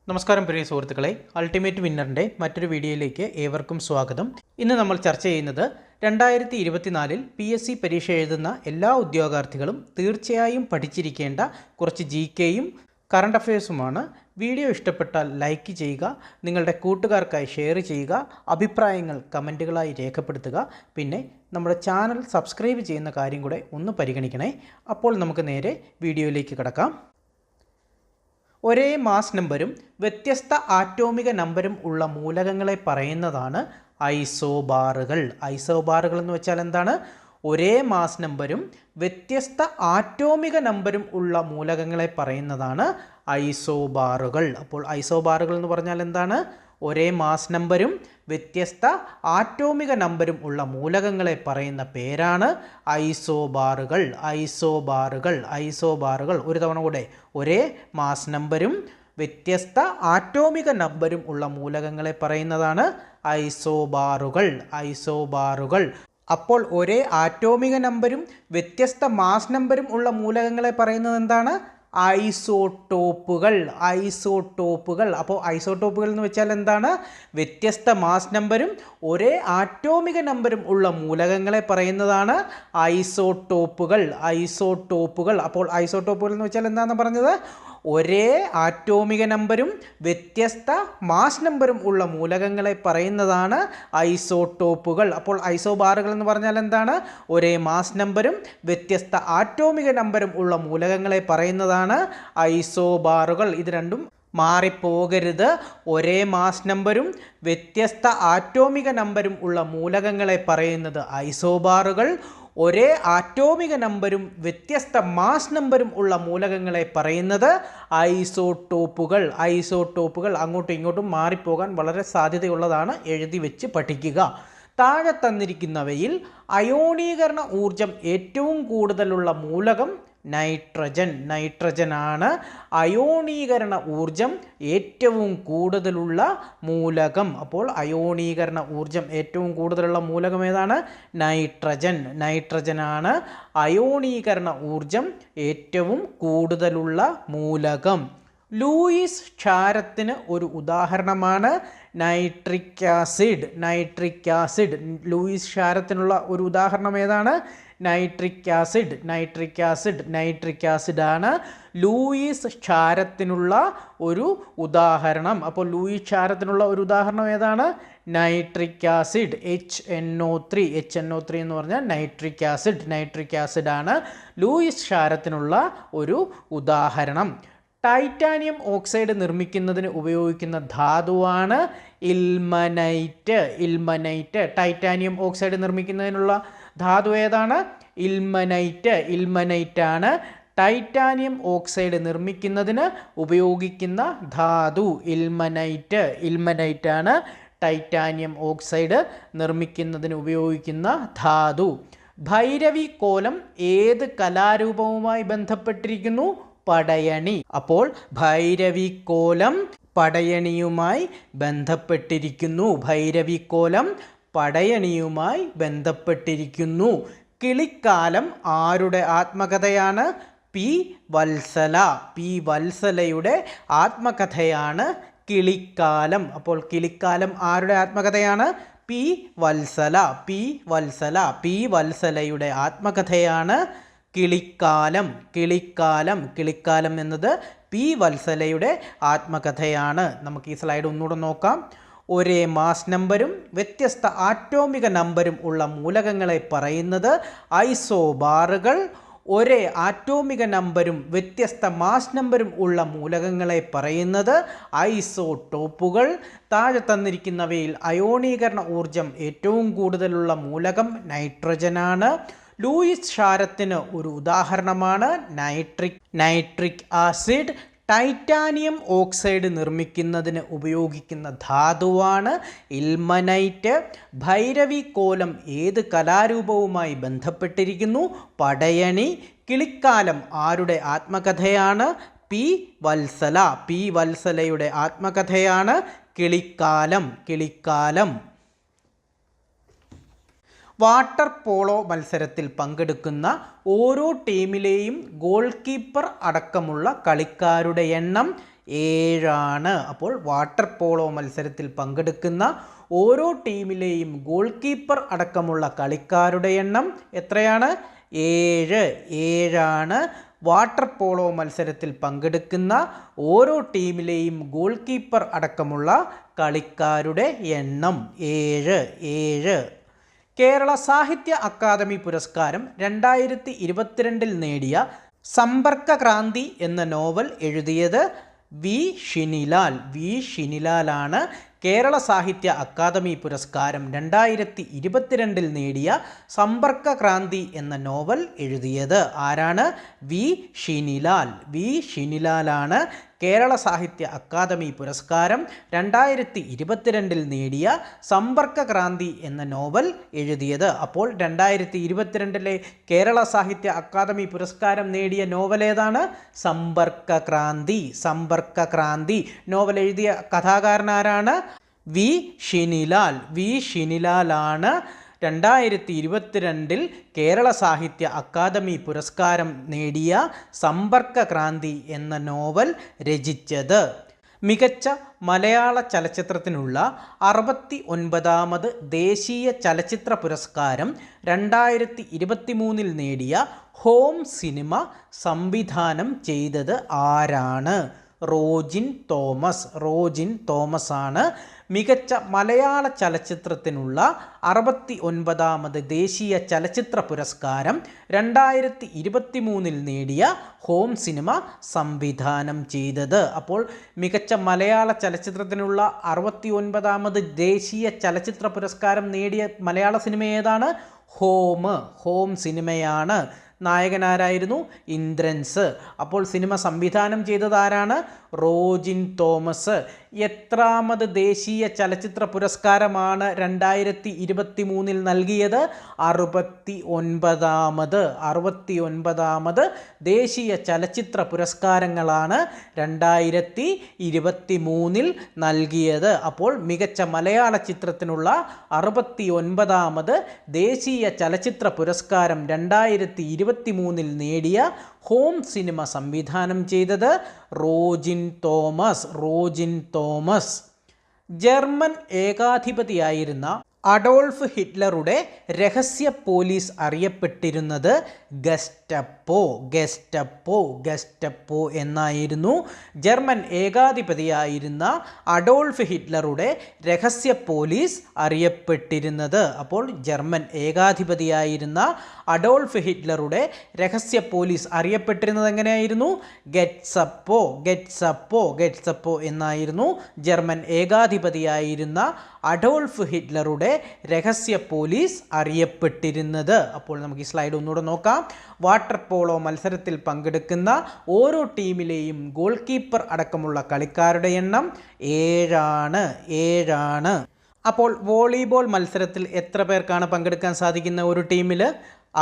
നമസ്കാരം പ്രിയ സുഹൃത്തുക്കളെ, അൾട്ടിമേറ്റ് വിന്നറിൻ്റെ മറ്റൊരു വീഡിയോയിലേക്ക് ഏവർക്കും സ്വാഗതം. ഇന്ന് നമ്മൾ ചർച്ച ചെയ്യുന്നത് 2024 PSC പരീക്ഷ എഴുതുന്ന എല്ലാ ഉദ്യോഗാർത്ഥികളും തീർച്ചയായും പഠിച്ചിരിക്കേണ്ട കുറച്ച് GKയും കറണ്ട് അഫയേഴ്സുമാണ്. വീഡിയോ ഇഷ്ടപ്പെട്ടാൽ ലൈക്ക് ചെയ്യുക, നിങ്ങളുടെ കൂട്ടുകാർക്കായി ഷെയർ ചെയ്യുക, അഭിപ്രായങ്ങൾ കമൻറ്റുകളായി രേഖപ്പെടുത്തുക. പിന്നെ നമ്മുടെ ചാനൽ സബ്സ്ക്രൈബ് ചെയ്യുന്ന കാര്യം കൂടെ ഒന്ന് പരിഗണിക്കണേ. അപ്പോൾ നമുക്ക് നേരെ വീഡിയോയിലേക്ക് കടക്കാം. ഒരേ മാസ് നമ്പരും വ്യത്യസ്ത ആറ്റോമിക നമ്പരും ഉള്ള മൂലകങ്ങളെ പറയുന്നതാണ് ഐസോബാറുകൾ. ഐസോബാറുകൾ എന്ന് വെച്ചാൽ എന്താണ്? ഒരേ മാസ് നമ്പരും വ്യത്യസ്ത ആറ്റോമിക നമ്പരും ഉള്ള മൂലകങ്ങളെ പറയുന്നതാണ് ഐസോബാറുകൾ. അപ്പോൾ ഐസോബാറുകൾ എന്ന് പറഞ്ഞാൽ എന്താണ്? ഒരേ മാസ് നമ്പരും വ്യത്യസ്ത ആറ്റോമിക നമ്പരും ഉള്ള മൂലകങ്ങളെ പറയുന്ന പേരാണ് ഐസോബാറുകൾ. ഐസോബാറുകൾ ഐസോബാറുകൾ ഒരു തവണ കൂടെ. ഒരേ മാസ് നമ്പരും വ്യത്യസ്ത ആറ്റോമിക നമ്പരും ഉള്ള മൂലകങ്ങളെ പറയുന്നതാണ് ഐസോബാറുകൾ. ഐസോബാറുകൾ. അപ്പോൾ ഒരേ ആറ്റോമിക നമ്പരും വ്യത്യസ്ത മാസ് നമ്പരും ഉള്ള മൂലകങ്ങളെ പറയുന്നത് എന്താണ്? ഐസോട്ടോപ്പുകൾ. ഐസോട്ടോപ്പുകൾ. അപ്പോൾ ഐസോട്ടോപ്പുകൾ എന്ന് വെച്ചാൽ എന്താണ്? വ്യത്യസ്ത മാസ് നമ്പരും ഒരേ ആറ്റോമിക നമ്പരും ഉള്ള മൂലകങ്ങളെ പറയുന്നതാണ് ഐസോട്ടോപ്പുകൾ. ഐസോട്ടോപ്പുകൾ. അപ്പോൾ ഐസോട്ടോപ്പുകൾ എന്ന് വെച്ചാൽ എന്താണെന്ന് പറഞ്ഞത്? ഒരേ ആറ്റോമിക നമ്പരും വ്യത്യസ്ത മാസ് നമ്പരും ഉള്ള മൂലകങ്ങളെ പറയുന്നതാണ് ഐസോട്ടോപ്പുകൾ. അപ്പോൾ ഐസോബാറുകൾ എന്ന് പറഞ്ഞാൽ എന്താണ്? ഒരേ മാസ് നമ്പരും വ്യത്യസ്ത ആറ്റോമിക നമ്പരും ഉള്ള മൂലകങ്ങളെ പറയുന്നതാണ് ഐസോബാറുകൾ. ഇത് രണ്ടും മാറിപ്പോകരുത്. ഒരേ മാസ് നമ്പരും വ്യത്യസ്ത ആറ്റോമിക നമ്പരും ഉള്ള മൂലകങ്ങളെ പറയുന്നത് ഐസോബാറുകൾ. ഒരേ ആറ്റോമിക നമ്പരും വ്യത്യസ്ത മാസ് നമ്പരും ഉള്ള മൂലകങ്ങളെ പറയുന്നത് ഐസോട്ടോപ്പുകൾ. ഐസോട്ടോപ്പുകൾ. അങ്ങോട്ടും ഇങ്ങോട്ടും മാറിപ്പോകാൻ വളരെ സാധ്യതയുള്ളതാണ്. എഴുതി വെച്ച് പഠിക്കുക. താഴെ തന്നിരിക്കുന്നവയിൽ അയോണീകരണ ഊർജം ഏറ്റവും കൂടുതലുള്ള മൂലകം നൈട്രജൻ. നൈട്രജനാണ് അയോണീകരണ ഊർജം ഏറ്റവും കൂടുതലുള്ള മൂലകം. അപ്പോൾ അയോണീകരണ ഊർജം ഏറ്റവും കൂടുതലുള്ള മൂലകം ഏതാണ്? നൈട്രജൻ. നൈട്രജനാണ് അയോണീകരണ ഊർജം ഏറ്റവും കൂടുതലുള്ള മൂലകം. ലൂയിസ് ക്ഷാരത്തിന് ഒരു ഉദാഹരണമാണ് nitric acid. Nitric acid. Lewis ക്ഷാരത്തിനുള്ള ഒരു ഉദാഹരണം ഏതാണ്? Nitric acid. Nitric acid. Nitric acid ആണ് ലൂയിസ് ക്ഷാരത്തിനുള്ള ഒരു ഉദാഹരണം. അപ്പോൾ ലൂയിസ് ക്ഷാരത്തിനുള്ള ഒരു ഉദാഹരണം ഏതാണ്? Nitric acid. HNO3. HNO3 എന്ന് പറഞ്ഞാൽ നൈട്രിക് ആസിഡ്. നൈട്രിക് ആസിഡ് ആണ് ലൂയിസ് ക്ഷാരത്തിനുള്ള ഒരു ഉദാഹരണം. ടൈറ്റാനിയം ഓക്സൈഡ് നിർമ്മിക്കുന്നതിന് ഉപയോഗിക്കുന്ന ധാതുവാണ് ഇൽമനൈറ്റ്. ഇൽമനൈറ്റ്. ടൈറ്റാനിയം ഓക്സൈഡ് നിർമ്മിക്കുന്നതിനുള്ള ധാതു ഏതാണ്? ഇൽമനൈറ്റ്. ഇൽമനൈറ്റ് ആണ് ടൈറ്റാനിയം ഓക്സൈഡ് നിർമ്മിക്കുന്നതിന് ഉപയോഗിക്കുന്ന ധാതു. ഇൽമനൈറ്റ്. ഇൽമനൈറ്റ് ആണ് ടൈറ്റാനിയം ഓക്സൈഡ് നിർമ്മിക്കുന്നതിന് ഉപയോഗിക്കുന്ന ധാതു. ഭൈരവി കോലം ഏത് കലാരൂപവുമായി ബന്ധപ്പെട്ടിരിക്കുന്നു? പടയണി. അപ്പോൾ ഭൈരവിക്കോലം പടയണിയുമായി ബന്ധപ്പെട്ടിരിക്കുന്നു. ഭൈരവിക്കോലം പടയണിയുമായി ബന്ധപ്പെട്ടിരിക്കുന്നു. കിളിക്കാലം ആരുടെ ആത്മകഥയാണ്? പി വത്സല. പി വത്സലയുടെ ആത്മകഥയാണ് കിളിക്കാലം. അപ്പോൾ കിളിക്കാലം ആരുടെ ആത്മകഥയാണ്? P Vatsala. P Vatsala. P വത്സലയുടെ ആത്മകഥയാണ് കിളിക്കാലം. കിളിക്കാലം. കിളിക്കാലം എന്നത് പി വത്സലയുടെ ആത്മകഥയാണ്. നമുക്ക് ഈ സ്ലൈഡ് ഒന്നുകൂടെ നോക്കാം. ഒരേ മാസ് നമ്പരും വ്യത്യസ്ത ആറ്റോമിക നമ്പരും ഉള്ള മൂലകങ്ങളെ പറയുന്നത് ഐസോബാറുകൾ. ഒരേ ആറ്റോമിക നമ്പരും വ്യത്യസ്ത മാസ് നമ്പരും ഉള്ള മൂലകങ്ങളെ പറയുന്നത് ഐസോട്ടോപ്പുകൾ. താഴെ തന്നിരിക്കുന്നവയിൽ അയോണീകരണ ഊർജം ഏറ്റവും കൂടുതലുള്ള മൂലകം നൈട്രജനാണ്. ലൂയിസ് ക്ഷാരത്തിന് ഒരു ഉദാഹരണമാണ് നൈട്രിക് ആസിഡ്. ടൈറ്റാനിയം ഓക്സൈഡ് നിർമ്മിക്കുന്നതിന് ഉപയോഗിക്കുന്ന ധാതുവാണ് ഇൽമനൈറ്റ്. ഭൈരവിക്കോലം ഏത് കലാരൂപവുമായി ബന്ധപ്പെട്ടിരിക്കുന്നു? പടയണി. കിളിക്കാലം ആരുടെ ആത്മകഥയാണ്? പി വത്സല. പി വത്സലയുടെ ആത്മകഥയാണ് കിളിക്കാലം. കിളിക്കാലം. വാട്ടർ പോളോ മത്സരത്തിൽ പങ്കെടുക്കുന്ന ഓരോ ടീമിലെയും ഗോൾ കീപ്പർ അടക്കമുള്ള കളിക്കാരുടെ എണ്ണം 7. അപ്പോൾ വാട്ടർ പോളോ മത്സരത്തിൽ പങ്കെടുക്കുന്ന ഓരോ ടീമിലെയും ഗോൾ കീപ്പർ അടക്കമുള്ള കളിക്കാരുടെ എണ്ണം എത്രയാണ്? 7. വാട്ടർ പോളോ മത്സരത്തിൽ പങ്കെടുക്കുന്ന ഓരോ ടീമിലെയും ഗോൾ കീപ്പർ അടക്കമുള്ള കളിക്കാരുടെ എണ്ണം 7. കേരള സാഹിത്യ അക്കാദമി പുരസ്കാരം 2022 നേടിയ സമ്പർക്കക്രാന്തി എന്ന നോവൽ എഴുതിയത് വി ഷിനിലാലാണ്. കേരള സാഹിത്യ അക്കാദമി പുരസ്കാരം 2022 നേടിയ സമ്പർക്കക്രാന്തി എന്ന നോവൽ എഴുതിയത് ആരാണ്? വി ഷിനിലാലാണ് കേരള സാഹിത്യ അക്കാദമി പുരസ്കാരം 2022 നേടിയ സമ്പർക്കക്രാന്തി എന്ന നോവൽ എഴുതിയത്. അപ്പോൾ 2022 കേരള സാഹിത്യ അക്കാദമി പുരസ്കാരം നേടിയ നോവൽ ഏതാണ്? സമ്പർക്കക്രാന്തി. നോവൽ എഴുതിയ കഥാകാരൻ ആരാണ്? വി ഷിനിലാലാണ് 2022 കേരള സാഹിത്യ അക്കാദമി പുരസ്കാരം നേടിയ സമ്പർക്കക്രാന്തി എന്ന നോവൽ രചിച്ചത്. മികച്ച മലയാള ചലച്ചിത്രത്തിനുള്ള 69ാമത് ദേശീയ ചലച്ചിത്ര പുരസ്കാരം 2023 നേടിയ ഹോം സിനിമ സംവിധാനം ചെയ്തത് ആരാണ്? റോജിൻ തോമസ് ആണ് മികച്ച മലയാള ചലച്ചിത്രത്തിനുള്ള 69ാമത് ദേശീയ ചലച്ചിത്ര പുരസ്കാരം 2023 നേടിയ ഹോം സിനിമ സംവിധാനം ചെയ്തത്. അപ്പോൾ മികച്ച മലയാള ചലച്ചിത്രത്തിനുള്ള 69ാമത് ദേശീയ ചലച്ചിത്ര പുരസ്കാരം നേടിയ മലയാള സിനിമ ഏതാണ്? ഹോം സിനിമയാണ്. നായകനാരായിരുന്നു? ഇന്ദ്രൻസ്. അപ്പോൾ സിനിമ സംവിധാനം ചെയ്തത് ആരാണ്? റോജിൻ തോമസ്. എത്രാമത് ദേശീയ ചലച്ചിത്ര പുരസ്കാരമാണ് 2023 നൽകിയത്? 69ാമത് ദേശീയ ചലച്ചിത്ര പുരസ്കാരങ്ങളാണ് 2023 നൽകിയത്. അപ്പോൾ മികച്ച മലയാള ചിത്രത്തിനുള്ള 69ാമത് ദേശീയ ചലച്ചിത്ര പുരസ്കാരം 2023 നേടിയ ഹോം സിനിമ സംവിധാനം ചെയ്തത് റോജിൻ തോമസ്. ജർമ്മൻ ഏകാധിപതിയായിരുന്ന അഡോൾഫ് ഹിറ്റ്ലറുടെ രഹസ്യ പോലീസ് അറിയപ്പെട്ടിരുന്നത് ഗെസ്റ്റപ്പോ എന്നായിരുന്നു. ജർമ്മൻ ഏകാധിപതിയായിരുന്ന അഡോൾഫ് ഹിറ്റ്ലറുടെ രഹസ്യ പോലീസ് അറിയപ്പെട്ടിരുന്നത്. അപ്പോൾ ജർമ്മൻ ഏകാധിപതിയായിരുന്ന അഡോൾഫ് ഹിറ്റ്ലറുടെ രഹസ്യ പോലീസ് അറിയപ്പെട്ടിരുന്നത് എങ്ങനെയായിരുന്നു? ഗെറ്റ്സപ്പോ എന്നായിരുന്നു ജർമ്മൻ ഏകാധിപതിയായിരുന്ന അഡോൾഫ് ഹിറ്റ്ലറുടെ രഹസ്യ പോലീസ് അറിയപ്പെട്ടിരുന്നത്. അപ്പോൾ നമുക്ക് ഈ സ്ലൈഡ് ഒന്നുകൂടെ നോക്കാം. വാട്ടർ പോളോ മത്സരത്തിൽ പങ്കെടുക്കുന്ന ഓരോ ടീമിലെയും ഗോൾ കീപ്പർ അടക്കമുള്ള കളിക്കാരുടെ എണ്ണം 7. അപ്പോൾ വോളിബോൾ മത്സരത്തിൽ എത്ര പേർക്കാണ് പങ്കെടുക്കാൻ സാധിക്കുന്ന ഒരു ടീമിൽ?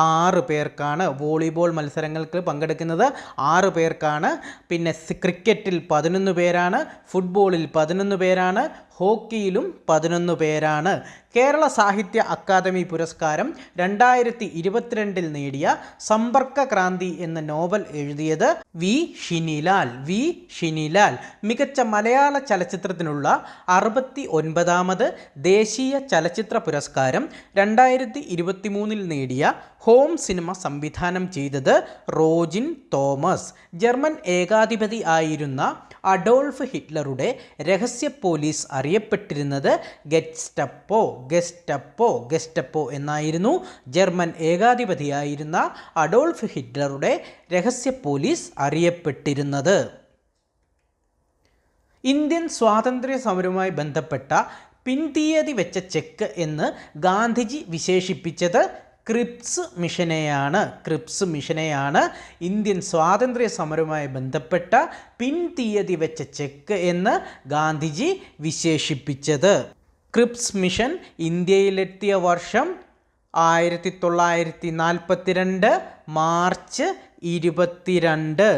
6 പേർക്കാണ്. വോളിബോൾ മത്സരങ്ങൾക്ക് പങ്കെടുക്കുന്നത് 6 പേർക്കാണ്. പിന്നെ ക്രിക്കറ്റിൽ 11 പേരാണ്, ഫുട്ബോളിൽ 11 പേരാണ്, ഹോക്കിയിലും 11 പേരാണ്. കേരള സാഹിത്യ അക്കാദമി പുരസ്കാരം 2022 നേടിയ സമ്പർക്കക്രാന്തി എന്ന നോവൽ എഴുതിയത് വി ഷിനിലാൽ. മികച്ച മലയാള ചലച്ചിത്രത്തിനുള്ള 69ാമത് ദേശീയ ചലച്ചിത്ര പുരസ്കാരം 2023 നേടിയ ഹോം സിനിമ സംവിധാനം ചെയ്തത് റോജിൻ തോമസ്. ജർമ്മൻ ഏകാധിപതി ആയിരുന്ന അഡോൾഫ് ഹിറ്റ്ലറുടെ രഹസ്യ പോലീസ് അറിയപ്പെട്ടിരുന്നത് ഗെസ്റ്റപ്പോ എന്നായിരുന്നു. ജർമ്മൻ ഏകാധിപതിയായിരുന്ന അഡോൾഫ് ഹിറ്റ്ലറുടെ രഹസ്യ പോലീസ് അറിയപ്പെട്ടിരുന്നത്. ഇന്ത്യൻ സ്വാതന്ത്ര്യ സമരവുമായി ബന്ധപ്പെട്ട പിൻതീയതി വെച്ച ചെക്ക് എന്ന് ഗാന്ധിജി വിശേഷിപ്പിച്ചത് ക്രിപ്സ് മിഷനെയാണ് ഇന്ത്യൻ സ്വാതന്ത്ര്യ സമരവുമായി ബന്ധപ്പെട്ട പിൻതീയതി വെച്ച ചെക്ക് എന്ന് ഗാന്ധിജി വിശേഷിപ്പിച്ചത്. ക്രിപ്സ് മിഷൻ ഇന്ത്യയിലെത്തിയ വർഷം 1942 മാർച്ച് 22.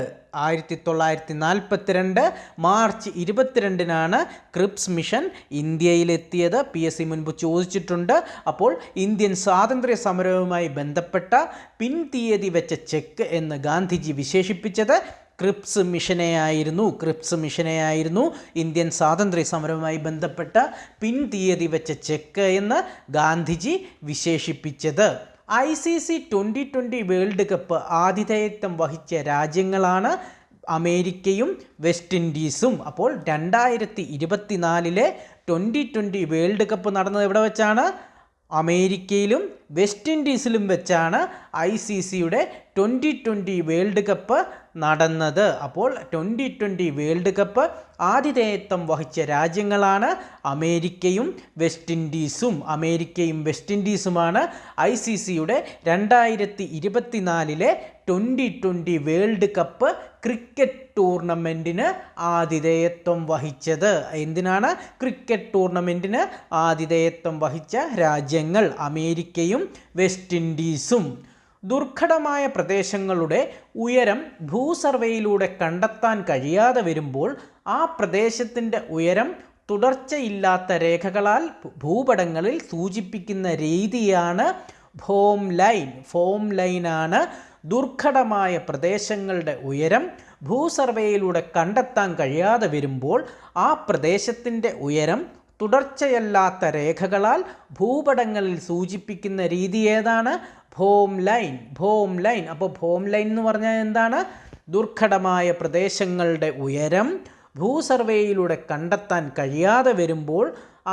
1942 മാർച്ച് 22 ക്രിപ്സ് മിഷൻ ഇന്ത്യയിലെത്തിയത്. PSC മുൻപ് ചോദിച്ചിട്ടുണ്ട്. അപ്പോൾ ഇന്ത്യൻ സ്വാതന്ത്ര്യ സമരവുമായി ബന്ധപ്പെട്ട പിൻതീയതി വെച്ച ചെക്ക് എന്ന് ഗാന്ധിജി വിശേഷിപ്പിച്ചത് ക്രിപ്സ് മിഷനെയായിരുന്നു ഇന്ത്യൻ സ്വാതന്ത്ര്യ സമരവുമായി ബന്ധപ്പെട്ട പിൻതീയതി വെച്ച ചെക്ക് എന്ന് ഗാന്ധിജി വിശേഷിപ്പിച്ചത്. ICC 2020 വേൾഡ് കപ്പ് ആതിഥേയത്വം വഹിച്ച രാജ്യങ്ങളാണ് അമേരിക്കയും വെസ്റ്റ് ഇൻഡീസും. അപ്പോൾ 2024 2020 വേൾഡ് കപ്പ് നടന്നത് എവിടെ വെച്ചാണ്? അമേരിക്കയിലും വെസ്റ്റ് ഇൻഡീസിലും വെച്ചാണ് ICCയുടെ 2020 വേൾഡ് കപ്പ് നടന്നത്. അപ്പോൾ 2020 വേൾഡ് കപ്പ് ആതിഥേയത്വം വഹിച്ച രാജ്യങ്ങളാണ് അമേരിക്കയും വെസ്റ്റ് ഇൻഡീസുമാണ് ICCയുടെ 2024 2020 വേൾഡ് കപ്പ് ക്രിക്കറ്റ് ടൂർണമെൻറ്റിന് ആതിഥേയത്വം വഹിച്ചത്. എന്തിനാണ്? ക്രിക്കറ്റ് ടൂർണമെൻറ്റിന് ആതിഥേയത്വം വഹിച്ച രാജ്യങ്ങൾ അമേരിക്കയും വെസ്റ്റ് ഇൻഡീസും. ദുർഘടമായ പ്രദേശങ്ങളുടെ ഉയരം ഭൂസർവേയിലൂടെ കണ്ടെത്താൻ കഴിയാതെ വരുമ്പോൾ ആ പ്രദേശത്തിൻ്റെ ഉയരം തുടർച്ചയില്ലാത്ത രേഖകളാൽ ഭൂപടങ്ങളിൽ സൂചിപ്പിക്കുന്ന രീതിയാണ് ഫോം ലൈനാണ് ദുർഘടമായ പ്രദേശങ്ങളുടെ ഉയരം ഭൂസർവേയിലൂടെ കണ്ടെത്താൻ കഴിയാതെ വരുമ്പോൾ ആ പ്രദേശത്തിൻ്റെ ഉയരം തുടർച്ചയല്ലാത്ത രേഖകളാൽ ഭൂപടങ്ങളിൽ സൂചിപ്പിക്കുന്ന രീതി ഏതാണ്? Form line. അപ്പോൾ ഫോം ലൈൻ എന്ന് പറഞ്ഞാൽ എന്താണ്? ദുർഘടമായ പ്രദേശങ്ങളുടെ ഉയരം ഭൂസർവേയിലൂടെ കണ്ടെത്താൻ കഴിയാതെ വരുമ്പോൾ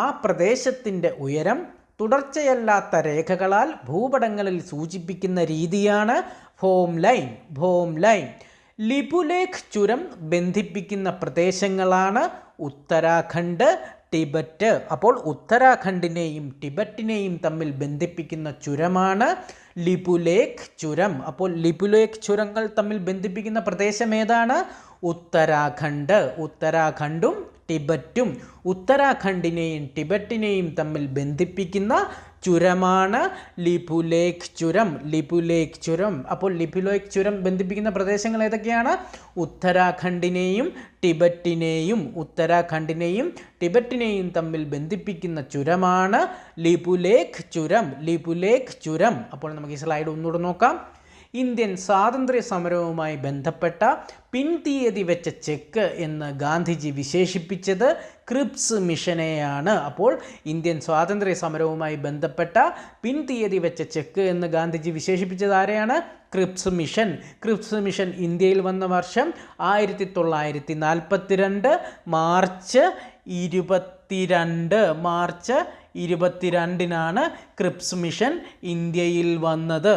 ആ പ്രദേശത്തിൻ്റെ ഉയരം തുടർച്ചയല്ലാത്ത രേഖകളാൽ ഭൂപടങ്ങളിൽ സൂചിപ്പിക്കുന്ന രീതിയാണ് ഫോം ലൈൻ. ലിപുലേഖ് ചുരം ബന്ധിപ്പിക്കുന്ന പ്രദേശങ്ങളാണ് ഉത്തരാഖണ്ഡ്, ടിബറ്റ്. അപ്പോൾ ഉത്തരാഖണ്ഡിനെയും ടിബറ്റിനെയും തമ്മിൽ ബന്ധിപ്പിക്കുന്ന ചുരമാണ് ലിപുലേഖ് ചുരം. അപ്പോൾ ലിപുലേഖ് ചുരങ്ങൾ തമ്മിൽ ബന്ധിപ്പിക്കുന്ന പ്രദേശം ഏതാണ്? ഉത്തരാഖണ്ഡും ടിബറ്റും. ഉത്തരാഖണ്ഡിനെയും ടിബറ്റിനെയും തമ്മിൽ ബന്ധിപ്പിക്കുന്ന ചുരമാണ് ലിപുലേഖ് ചുരം. അപ്പോൾ ലിപുലേഖ് ചുരം ബന്ധിപ്പിക്കുന്ന പ്രദേശങ്ങൾ ഏതൊക്കെയാണ്? ഉത്തരാഖണ്ഡിനെയും ടിബറ്റിനെയും തമ്മിൽ ബന്ധിപ്പിക്കുന്ന ചുരമാണ് ലിപുലേഖ് ചുരം. അപ്പോൾ നമുക്ക് ഈ സ്ലൈഡ് ഒന്നുകൂടെ നോക്കാം. ഇന്ത്യൻ സ്വാതന്ത്ര്യ സമരവുമായി ബന്ധപ്പെട്ട പിൻതീയതി വെച്ച ചെക്ക് എന്ന് ഗാന്ധിജി വിശേഷിപ്പിച്ചത് ക്രിപ്സ് മിഷനെയാണ്. അപ്പോൾ ഇന്ത്യൻ സ്വാതന്ത്ര്യ സമരവുമായി ബന്ധപ്പെട്ട പിൻതീയതി വെച്ച ചെക്ക് എന്ന് ഗാന്ധിജി വിശേഷിപ്പിച്ചത് ആരെയാണ്? ക്രിപ്സ് മിഷൻ ഇന്ത്യയിൽ വന്ന വർഷം 1942 മാർച്ച് 22 ക്രിപ്സ് മിഷൻ ഇന്ത്യയിൽ വന്നത്.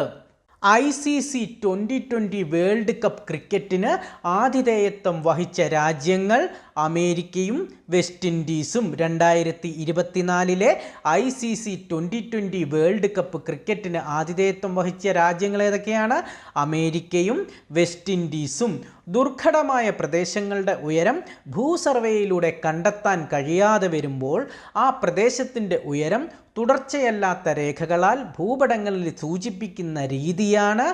ICC 2020 വേൾഡ് കപ്പ് ക്രിക്കറ്റിന് ആതിഥേയത്വം വഹിച്ച രാജ്യങ്ങൾ അമേരിക്കയും വെസ്റ്റ് ഇൻഡീസും. 2024 ICC 2020 വേൾഡ് കപ്പ് ക്രിക്കറ്റിന് ആതിഥേയത്വം വഹിച്ച രാജ്യങ്ങൾ ഏതൊക്കെയാണ്? അമേരിക്കയും വെസ്റ്റ് ഇൻഡീസും. ദുർഘടമായ പ്രദേശങ്ങളുടെ ഉയരം ഭൂസർവേയിലൂടെ കണ്ടെത്താൻ കഴിയാതെ വരുമ്പോൾ ആ പ്രദേശത്തിൻ്റെ ഉയരം തുടർച്ചയല്ലാത്ത രേഖകളാൽ ഭൂപടങ്ങളിൽ സൂചിപ്പിക്കുന്ന രീതിയാണ്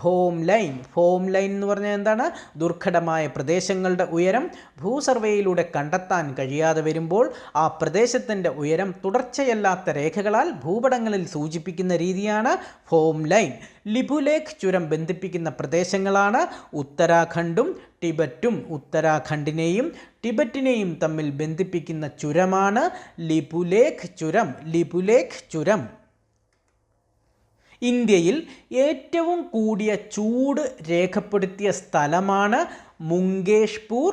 ഫോം ലൈൻ എന്ന് പറഞ്ഞാൽ എന്താണ്? ദുർഘടമായ പ്രദേശങ്ങളുടെ ഉയരം ഭൂസർവേയിലൂടെ കണ്ടെത്താൻ കഴിയാതെ വരുമ്പോൾ ആ പ്രദേശത്തിൻ്റെ ഉയരം തുടർച്ചയല്ലാത്ത രേഖകളാൽ ഭൂപടങ്ങളിൽ സൂചിപ്പിക്കുന്ന രീതിയാണ് ഫോം ലൈൻ. ലിപുലേഖ് ചുരം ബന്ധിപ്പിക്കുന്ന പ്രദേശങ്ങളാണ് ഉത്തരാഖണ്ഡും ടിബറ്റും. ഉത്തരാഖണ്ഡിനെയും ടിബറ്റിനെയും തമ്മിൽ ബന്ധിപ്പിക്കുന്ന ചുരമാണ് ലിപുലേഖ് ചുരം. ഇന്ത്യയിൽ ഏറ്റവും കൂടിയ ചൂട് രേഖപ്പെടുത്തിയ സ്ഥലമാണ് മുങ്കേഷ്പൂർ,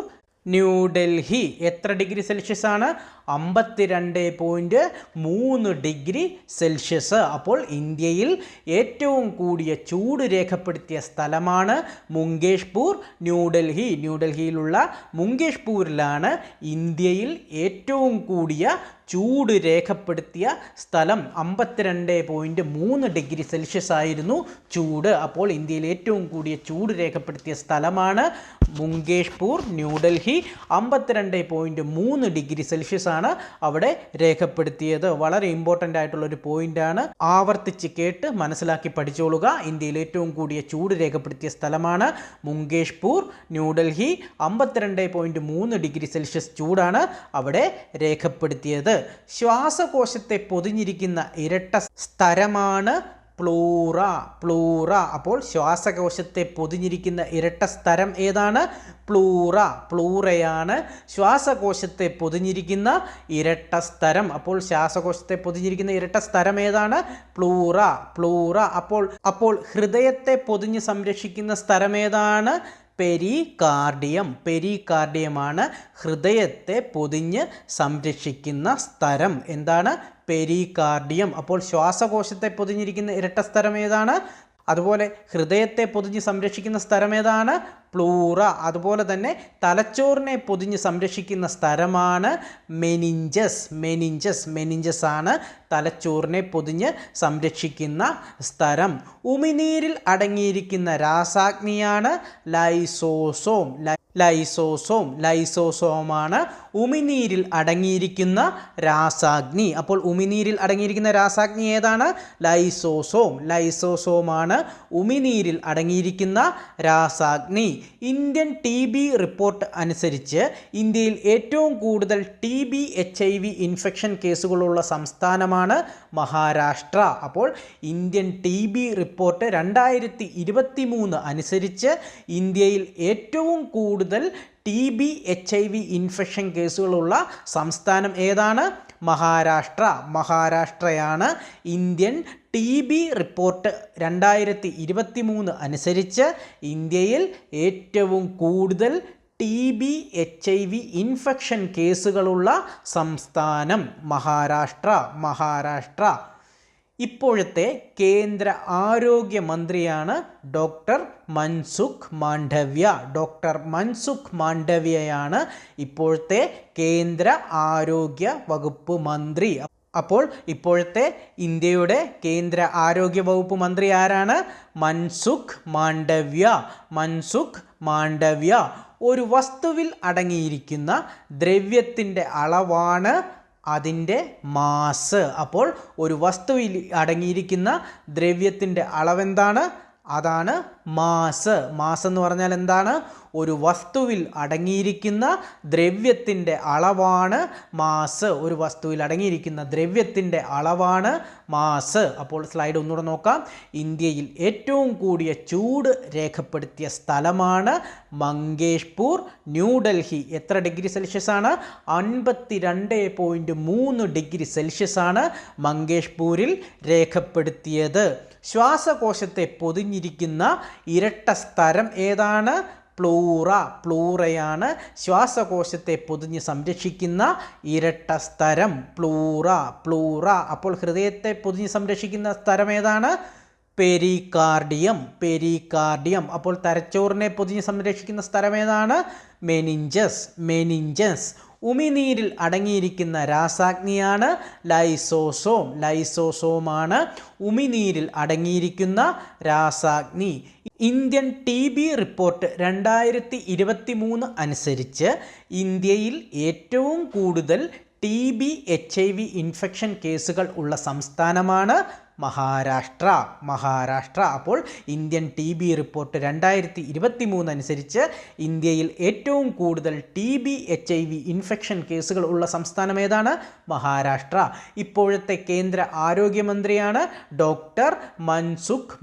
ന്യൂഡൽഹി. എത്ര ഡിഗ്രി സെൽഷ്യസ് ആണ്? 52.3 ഡിഗ്രി സെൽഷ്യസ്. അപ്പോൾ ഇന്ത്യയിൽ ഏറ്റവും കൂടിയ ചൂട് രേഖപ്പെടുത്തിയ സ്ഥലമാണ് മുങ്കേഷ്പൂർ, ന്യൂഡൽഹിയിലുള്ള മുങ്കേഷ്പൂരിലാണ് ഇന്ത്യയിൽ ഏറ്റവും കൂടിയ ചൂട് രേഖപ്പെടുത്തിയ സ്ഥലം. 52.3 ഡിഗ്രി സെൽഷ്യസ് ആയിരുന്നു ചൂട്. അപ്പോൾ ഇന്ത്യയിൽ ഏറ്റവും കൂടിയ ചൂട് രേഖപ്പെടുത്തിയ സ്ഥലമാണ് മുങ്കേഷ്പൂർ, ന്യൂഡൽഹി. 52.3 ഡിഗ്രി സെൽഷ്യസ് ആണ് അവിടെ രേഖപ്പെടുത്തിയത്. വളരെ ഇമ്പോർട്ടൻ്റ് ആയിട്ടുള്ളൊരു പോയിൻ്റാണ്. ആവർത്തിച്ച് കേട്ട് മനസ്സിലാക്കി പഠിച്ചോളുക. ഇന്ത്യയിൽ ഏറ്റവും കൂടിയ ചൂട് രേഖപ്പെടുത്തിയ സ്ഥലമാണ് മുങ്കേഷ്പൂർ, ന്യൂഡൽഹി. 52.3 ഡിഗ്രി സെൽഷ്യസ് ചൂടാണ് അവിടെ രേഖപ്പെടുത്തിയത്. ശ്വാസകോശത്തെ പൊതിഞ്ഞിരിക്കുന്ന ഇരട്ട സ്തരമാണ് പ്ലൂറ. അപ്പോൾ ശ്വാസകോശത്തെ പൊതിഞ്ഞിരിക്കുന്ന ഇരട്ട സ്തരം ഏതാണ്? പ്ലൂറയാണ് ശ്വാസകോശത്തെ പൊതിഞ്ഞിരിക്കുന്ന ഇരട്ട സ്തരം. അപ്പോൾ ശ്വാസകോശത്തെ പൊതിഞ്ഞിരിക്കുന്ന ഇരട്ട സ്തരം ഏതാണ്? പ്ലൂറ. അപ്പോൾ ഹൃദയത്തെ പൊതിഞ്ഞ് സംരക്ഷിക്കുന്ന സ്തരം ഏതാണ്? പെരികാർഡിയമാണ് ഹൃദയത്തെ പൊതിഞ്ഞ് സംരക്ഷിക്കുന്ന സ്തരം. എന്താണ്? പെരികാർഡിയം. അപ്പോൾ ശ്വാസകോശത്തെ പൊതിഞ്ഞിരിക്കുന്ന ഇരട്ട സ്തരം ഏതാണ്? അതുപോലെ ഹൃദയത്തെ പൊതിഞ്ഞ് സംരക്ഷിക്കുന്ന സ്ഥലം ഏതാണ്? പ്ലൂറ. അതുപോലെ തന്നെ തലച്ചോറിനെ പൊതിഞ്ഞ് സംരക്ഷിക്കുന്ന സ്ഥലമാണ് മെനിഞ്ചസ് ആണ് തലച്ചോറിനെ പൊതിഞ്ഞ് സംരക്ഷിക്കുന്ന സ്ഥലം. ഉമിനീരിൽ അടങ്ങിയിരിക്കുന്ന രാസാഗ്നിയാണ് ലൈസോസോമാണ് ഉമിനീരിൽ അടങ്ങിയിരിക്കുന്ന രാസാഗ്നി. അപ്പോൾ ഉമിനീരിൽ അടങ്ങിയിരിക്കുന്ന രാസാഗ്നി ഏതാണ്? ലൈസോസോമാണ് ഉമിനീരിൽ അടങ്ങിയിരിക്കുന്ന രാസാഗ്നി. ഇന്ത്യൻ TB റിപ്പോർട്ട് അനുസരിച്ച് ഇന്ത്യയിൽ ഏറ്റവും കൂടുതൽ TB HIV ഇൻഫെക്ഷൻ കേസുകളുള്ള സംസ്ഥാനമാണ് മഹാരാഷ്ട്ര. അപ്പോൾ ഇന്ത്യൻ TB റിപ്പോർട്ട് 2023 അനുസരിച്ച് ഇന്ത്യയിൽ ഏറ്റവും കൂടുതൽ TB HIV ഇൻഫെക്ഷൻ കേസുകളുള്ള സംസ്ഥാനം ഏതാണ്? മഹാരാഷ്ട്രയാണ്. ഇന്ത്യൻ TB റിപ്പോർട്ട് 2023 അനുസരിച്ച് ഇന്ത്യയിൽ ഏറ്റവും കൂടുതൽ TB HIV ഇൻഫെക്ഷൻ കേസുകളുള്ള സംസ്ഥാനം മഹാരാഷ്ട്ര. ഇപ്പോഴത്തെ കേന്ദ്ര ആരോഗ്യമന്ത്രിയാണ് ഡോക്ടർ മൻസുഖ് മാണ്ഡവ്യയാണ് ഇപ്പോഴത്തെ കേന്ദ്ര ആരോഗ്യ വകുപ്പ് മന്ത്രി. അപ്പോൾ ഇപ്പോഴത്തെ ഇന്ത്യയുടെ കേന്ദ്ര ആരോഗ്യ വകുപ്പ് മന്ത്രി ആരാണ്? മൻസുഖ് മാണ്ഡവ്യ. ഒരു വസ്തുവിൽ അടങ്ങിയിരിക്കുന്ന ദ്രവ്യത്തിൻ്റെ അളവാണ് അതിൻ്റെ മാസ്. അപ്പോൾ ഒരു വസ്തുവിൽ അടങ്ങിയിരിക്കുന്ന ദ്രവ്യത്തിൻ്റെ അളവെന്താണ്? അതാണ് മാസ് എന്ന് പറഞ്ഞാൽ എന്താണ്? ഒരു വസ്തുവിൽ അടങ്ങിയിരിക്കുന്ന ദ്രവ്യത്തിൻ്റെ അളവാണ് മാസ്. ഒരു വസ്തുവിൽ അടങ്ങിയിരിക്കുന്ന ദ്രവ്യത്തിൻ്റെ അളവാണ് മാസ്. അപ്പോൾ സ്ലൈഡ് ഒന്നുകൂടെ നോക്കാം. ഇന്ത്യയിൽ ഏറ്റവും കൂടിയ ചൂട് രേഖപ്പെടുത്തിയ സ്ഥലമാണ് മങ്കേഷ്പൂർ, ന്യൂഡൽഹി. എത്ര ഡിഗ്രി സെൽഷ്യസ് ആണ്? 52.3 ഡിഗ്രി സെൽഷ്യസ് ആണ് മങ്കേഷ്പൂരിൽ രേഖപ്പെടുത്തിയത്. ശ്വാസകോശത്തെ പൊതിഞ്ഞിരിക്കുന്ന ഇരട്ട സ്തരം ഏതാണ്? പ്ലൂറയാണ് ശ്വാസകോശത്തെ പൊതിഞ്ഞ് സംരക്ഷിക്കുന്ന ഇരട്ട സ്തരം പ്ലൂറ. അപ്പോൾ ഹൃദയത്തെ പൊതിഞ്ഞ് സംരക്ഷിക്കുന്ന സ്ഥലം ഏതാണ്? പെരികാർഡിയം. അപ്പോൾ തലച്ചോറിനെ പൊതിഞ്ഞ് സംരക്ഷിക്കുന്ന സ്ഥലം ഏതാണ്? മെനിഞ്ചസ്. ഉമിനീരിൽ അടങ്ങിയിരിക്കുന്ന രാസാഗ്നിയാണ് ലൈസോസോമാണ് ഉമിനീരിൽ അടങ്ങിയിരിക്കുന്ന രാസാഗ്നി. ഇന്ത്യൻ TB റിപ്പോർട്ട് 2023 അനുസരിച്ച് ഇന്ത്യയിൽ ഏറ്റവും കൂടുതൽ TB HIV ഇൻഫെക്ഷൻ കേസുകൾ ഉള്ള സംസ്ഥാനമാണ് മഹാരാഷ്ട്ര. അപ്പോൾ ഇന്ത്യൻ TB റിപ്പോർട്ട് 2023 അനുസരിച്ച് ഇന്ത്യയിൽ ഏറ്റവും കൂടുതൽ TB HIV ഇൻഫെക്ഷൻ കേസുകൾ ഉള്ള സംസ്ഥാനം ഏതാണ്? മഹാരാഷ്ട്ര. ഇപ്പോഴത്തെ കേന്ദ്ര ആരോഗ്യമന്ത്രിയാണ് ഡോക്ടർ മൻസുഖ്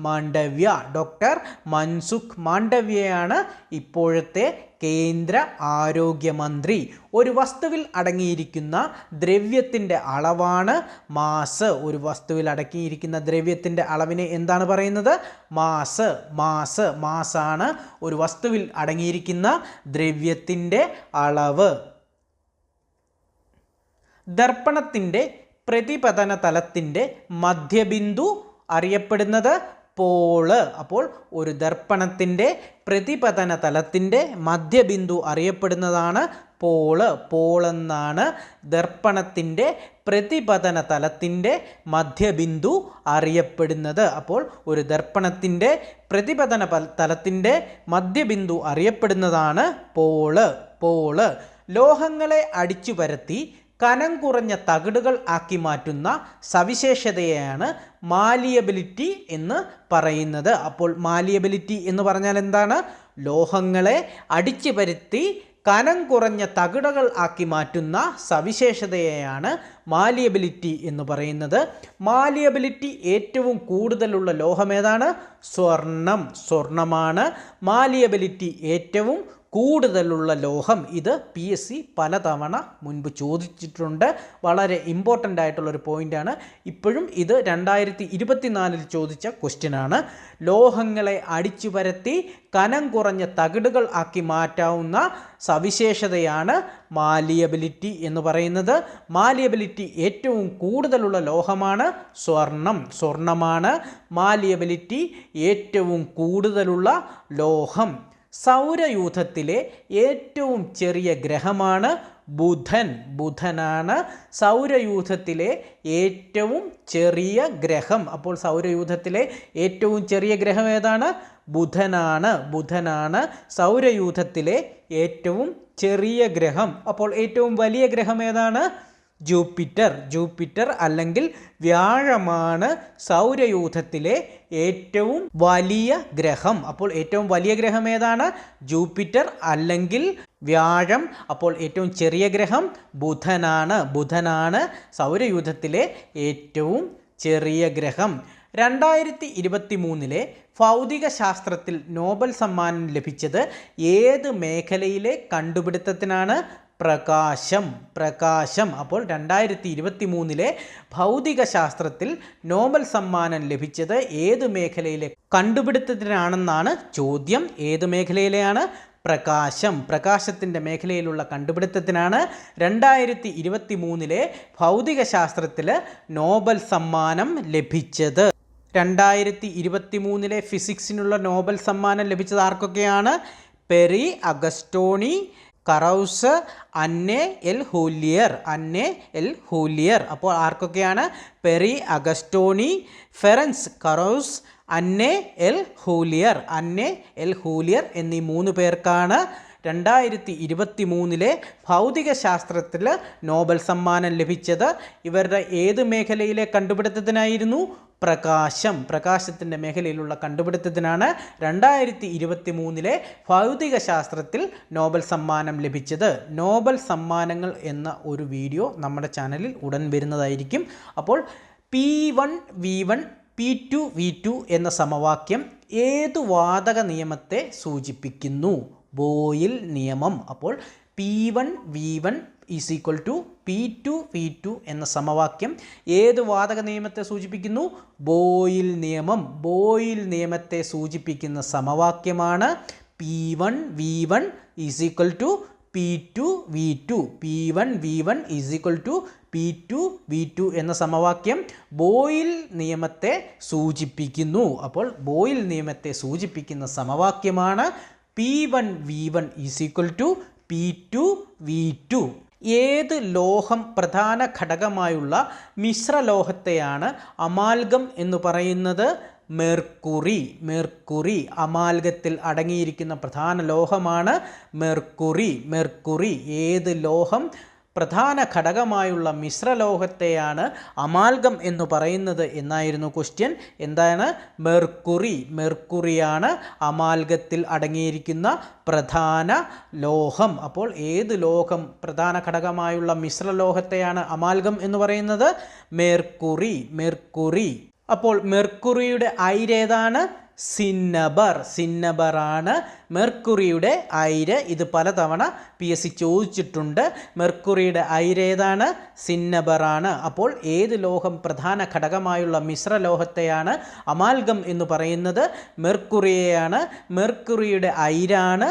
മാണ്ഡവ്യയാണ് ഇപ്പോഴത്തെ കേന്ദ്ര ആരോഗ്യമന്ത്രി. ഒരു വസ്തുവിൽ അടങ്ങിയിരിക്കുന്ന ദ്രവ്യത്തിൻ്റെ അളവാണ് മാസ്. ഒരു വസ്തുവിൽ അടങ്ങിയിരിക്കുന്ന ദ്രവ്യത്തിൻ്റെ അളവിനെ എന്താണ് പറയുന്നത്? മാസാണ് ഒരു വസ്തുവിൽ അടങ്ങിയിരിക്കുന്ന ദ്രവ്യത്തിൻ്റെ അളവ്. ദർപ്പണത്തിൻ്റെ പ്രതിപതന തലത്തിൻ്റെ മധ്യബിന്ദു അറിയപ്പെടുന്നത് പോള്. അപ്പോൾ ഒരു ദർപ്പണത്തിൻ്റെ പ്രതിപതന തലത്തിൻ്റെ മധ്യബിന്ദു അറിയപ്പെടുന്നതാണ് പോളെന്നാണ് ദർപ്പണത്തിൻ്റെ പ്രതിപതന തലത്തിൻ്റെ മധ്യബിന്ദു അറിയപ്പെടുന്നത്. അപ്പോൾ ഒരു ദർപ്പണത്തിൻ്റെ പ്രതിപതന തലത്തിൻ്റെ മധ്യബിന്ദു അറിയപ്പെടുന്നതാണ് പോള്. ലോഹങ്ങളെ അടിച്ചു പരത്തി കനം കുറഞ്ഞ തകിടുകൾ ആക്കി മാറ്റുന്ന സവിശേഷതയാണ് മാലിയബിലിറ്റി എന്ന് പറയുന്നത്. അപ്പോൾ മാലിയബിലിറ്റി എന്ന് പറഞ്ഞാൽ എന്താണ്? ലോഹങ്ങളെ അടിച്ചു പരത്തി കനം കുറഞ്ഞ തകിടുകൾ ആക്കി മാറ്റുന്ന സവിശേഷതയെയാണ് മാലിയബിലിറ്റി എന്ന് പറയുന്നത്. മാലിയബിലിറ്റി ഏറ്റവും കൂടുതലുള്ള ലോഹം ഏതാണ്? സ്വർണ്ണമാണ് മാലിയബിലിറ്റി ഏറ്റവും കൂടുതലുള്ള ലോഹം. ഇത് PSC പലതവണ മുൻപ് ചോദിച്ചിട്ടുണ്ട്. വളരെ ഇമ്പോർട്ടൻ്റ് ആയിട്ടുള്ളൊരു പോയിൻ്റാണ്. ഇപ്പോഴും ഇത് 2024 ചോദിച്ച ക്വസ്റ്റ്യനാണ്. ലോഹങ്ങളെ അടിച്ചു പരത്തി കനം കുറഞ്ഞ തകിടുകൾ ആക്കി മാറ്റാവുന്ന സവിശേഷതയാണ് മാലിയബിലിറ്റി എന്ന് പറയുന്നത്. മാലിയബിലിറ്റി ഏറ്റവും കൂടുതലുള്ള ലോഹമാണ് സ്വർണ്ണമാണ് മാലിയബിലിറ്റി ഏറ്റവും കൂടുതലുള്ള ലോഹം. സൗരയൂഥത്തിലെ ഏറ്റവും ചെറിയ ഗ്രഹമാണ് ബുധനാണ് സൗരയൂഥത്തിലെ ഏറ്റവും ചെറിയ ഗ്രഹം. അപ്പോൾ സൗരയൂഥത്തിലെ ഏറ്റവും ചെറിയ ഗ്രഹം ഏതാണ്? ബുധനാണ് സൗരയൂഥത്തിലെ ഏറ്റവും ചെറിയ ഗ്രഹം. അപ്പോൾ ഏറ്റവും വലിയ ഗ്രഹം ഏതാണ്? ജൂപ്പിറ്റർ അല്ലെങ്കിൽ വ്യാഴമാണ് സൗരയൂഥത്തിലെ ഏറ്റവും വലിയ ഗ്രഹം. അപ്പോൾ ഏറ്റവും വലിയ ഗ്രഹം ഏതാണ്? ജൂപ്പിറ്റർ അല്ലെങ്കിൽ വ്യാഴം. അപ്പോൾ ഏറ്റവും ചെറിയ ഗ്രഹം ബുധനാണ് സൗരയൂഥത്തിലെ ഏറ്റവും ചെറിയ ഗ്രഹം. 2023 ഭൗതിക ശാസ്ത്രത്തിൽ നോബൽ സമ്മാനം ലഭിച്ചത് ഏത് മേഖലയിലെ കണ്ടുപിടുത്തത്തിനാണ്? പ്രകാശം. അപ്പോൾ 2023 ഭൗതിക ശാസ്ത്രത്തിൽ നോബൽ സമ്മാനം ലഭിച്ചത് ഏത് മേഖലയിലെ കണ്ടുപിടുത്തത്തിനാണെന്നാണ് ചോദ്യം. ഏത് മേഖലയിലെയാണ്? പ്രകാശത്തിൻ്റെ മേഖലയിലുള്ള കണ്ടുപിടുത്തത്തിനാണ് 2023 ഭൗതിക ശാസ്ത്രത്തിൽ നോബൽ സമ്മാനം ലഭിച്ചത്. 2023 ഫിസിക്സിനുള്ള നോബൽ സമ്മാനം ലഭിച്ചത് ആർക്കൊക്കെയാണ്? പെറി, അഗസ്റ്റോണി, കറൗസ്, അന്നെ എൽ ഹൂലിയർ. അപ്പോൾ ആർക്കൊക്കെയാണ്? പെറി, അഗസ്റ്റോണി, ഫെറൻസ് കറൗസ്, അന്നെ എൽ ഹൂലിയർ എന്നീ 3 പേർക്കാണ് 2023 ഭൗതിക ശാസ്ത്രത്തിൽ നോബൽ സമ്മാനം ലഭിച്ചത്. ഇവരുടെ ഏത് മേഖലയിലെ കണ്ടുപിടുത്തത്തിനായിരുന്നു? പ്രകാശത്തിൻ്റെ മേഖലയിലുള്ള കണ്ടുപിടുത്തത്തിനാണ് 2023 ഭൗതിക ശാസ്ത്രത്തിൽ നോബൽ സമ്മാനം ലഭിച്ചത്. നോബൽ സമ്മാനങ്ങൾ എന്ന ഒരു വീഡിയോ നമ്മുടെ ചാനലിൽ ഉടൻ വരുന്നതായിരിക്കും. അപ്പോൾ P1 V1 P2 V2 എന്ന സമവാക്യം ഏതു വാതക നിയമത്തെ സൂചിപ്പിക്കുന്നു? ബോയിൽ നിയമം. അപ്പോൾ P1 V1 = P2 V2 എന്ന സമവാക്യം ഏത് വാതക നിയമത്തെ സൂചിപ്പിക്കുന്നു? ബോയിൽ നിയമത്തെ സൂചിപ്പിക്കുന്ന സമവാക്യമാണ് P1 V1 = P2 V2. P1 V1 = P2 V2 എന്ന സമവാക്യം ബോയിൽ നിയമത്തെ സൂചിപ്പിക്കുന്നു. അപ്പോൾ ബോയിൽ നിയമത്തെ സൂചിപ്പിക്കുന്ന സമവാക്യമാണ് P1 V1 = P2 V2. ഏത് ലോഹം പ്രധാന ഘടകമായുള്ള മിശ്രലോഹത്തെയാണ് അമാൽഗം എന്ന് പറയുന്നത്? മെർക്കുറി. അമാൽഗത്തിൽ അടങ്ങിയിരിക്കുന്ന പ്രധാന ലോഹമാണ് മെർക്കുറി. ഏത് ലോഹം പ്രധാന ഘടകമായുള്ള മിശ്രലോഹത്തെയാണ് അമാൽഗം എന്ന് പറയുന്നത് എന്നായിരുന്നു ക്വസ്റ്റ്യൻ. എന്താണ്? മെർക്കുറിയാണ് അമാൽഗത്തിൽ അടങ്ങിയിരിക്കുന്ന പ്രധാന ലോഹം. അപ്പോൾ ഏത് ലോഹം പ്രധാന ഘടകമായുള്ള മിശ്രലോഹത്തെയാണ് അമാൽഗം എന്ന് പറയുന്നത്? മെർക്കുറി. അപ്പോൾ മെർക്കുറിയുടെ അയിരേതാണ്? സിന്നബറാണ് മെർക്കുറിയുടെ അയിര്. ഇത് പലതവണ PSC ചോദിച്ചിട്ടുണ്ട്. മെർക്കുറിയുടെ അയിരേതാണ്? സിന്നബറാണ്. അപ്പോൾ ഏത് ലോഹം പ്രധാന ഘടകമായുള്ള മിശ്രലോഹത്തെയാണ് അമാൽഗം എന്ന് പറയുന്നത്? മെർക്കുറിയെയാണ്. മെർക്കുറിയുടെ അയിരാണ്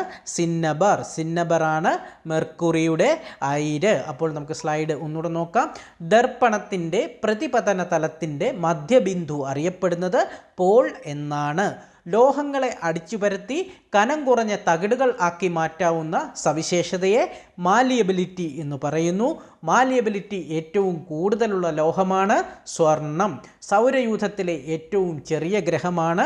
സിന്നബറാണ് മെർക്കുറിയുടെ അയിര്. അപ്പോൾ നമുക്ക് സ്ലൈഡ് ഒന്നുകൂടെ നോക്കാം. ദർപ്പണത്തിൻ്റെ പ്രതിപതന തലത്തിൻ്റെ മധ്യബിന്ദു അറിയപ്പെടുന്നത് പോൾ എന്നാണ്. ലോഹങ്ങളെ അടിച്ചുപരത്തി കനം കുറഞ്ഞ തകിടുകൾ ആക്കി മാറ്റാവുന്ന സവിശേഷതയെ മാലിയബിലിറ്റി എന്ന് പറയുന്നു. മാലിയബിലിറ്റി ഏറ്റവും കൂടുതലുള്ള ലോഹമാണ് സ്വർണം. സൗരയൂഥത്തിലെ ഏറ്റവും ചെറിയ ഗ്രഹമാണ്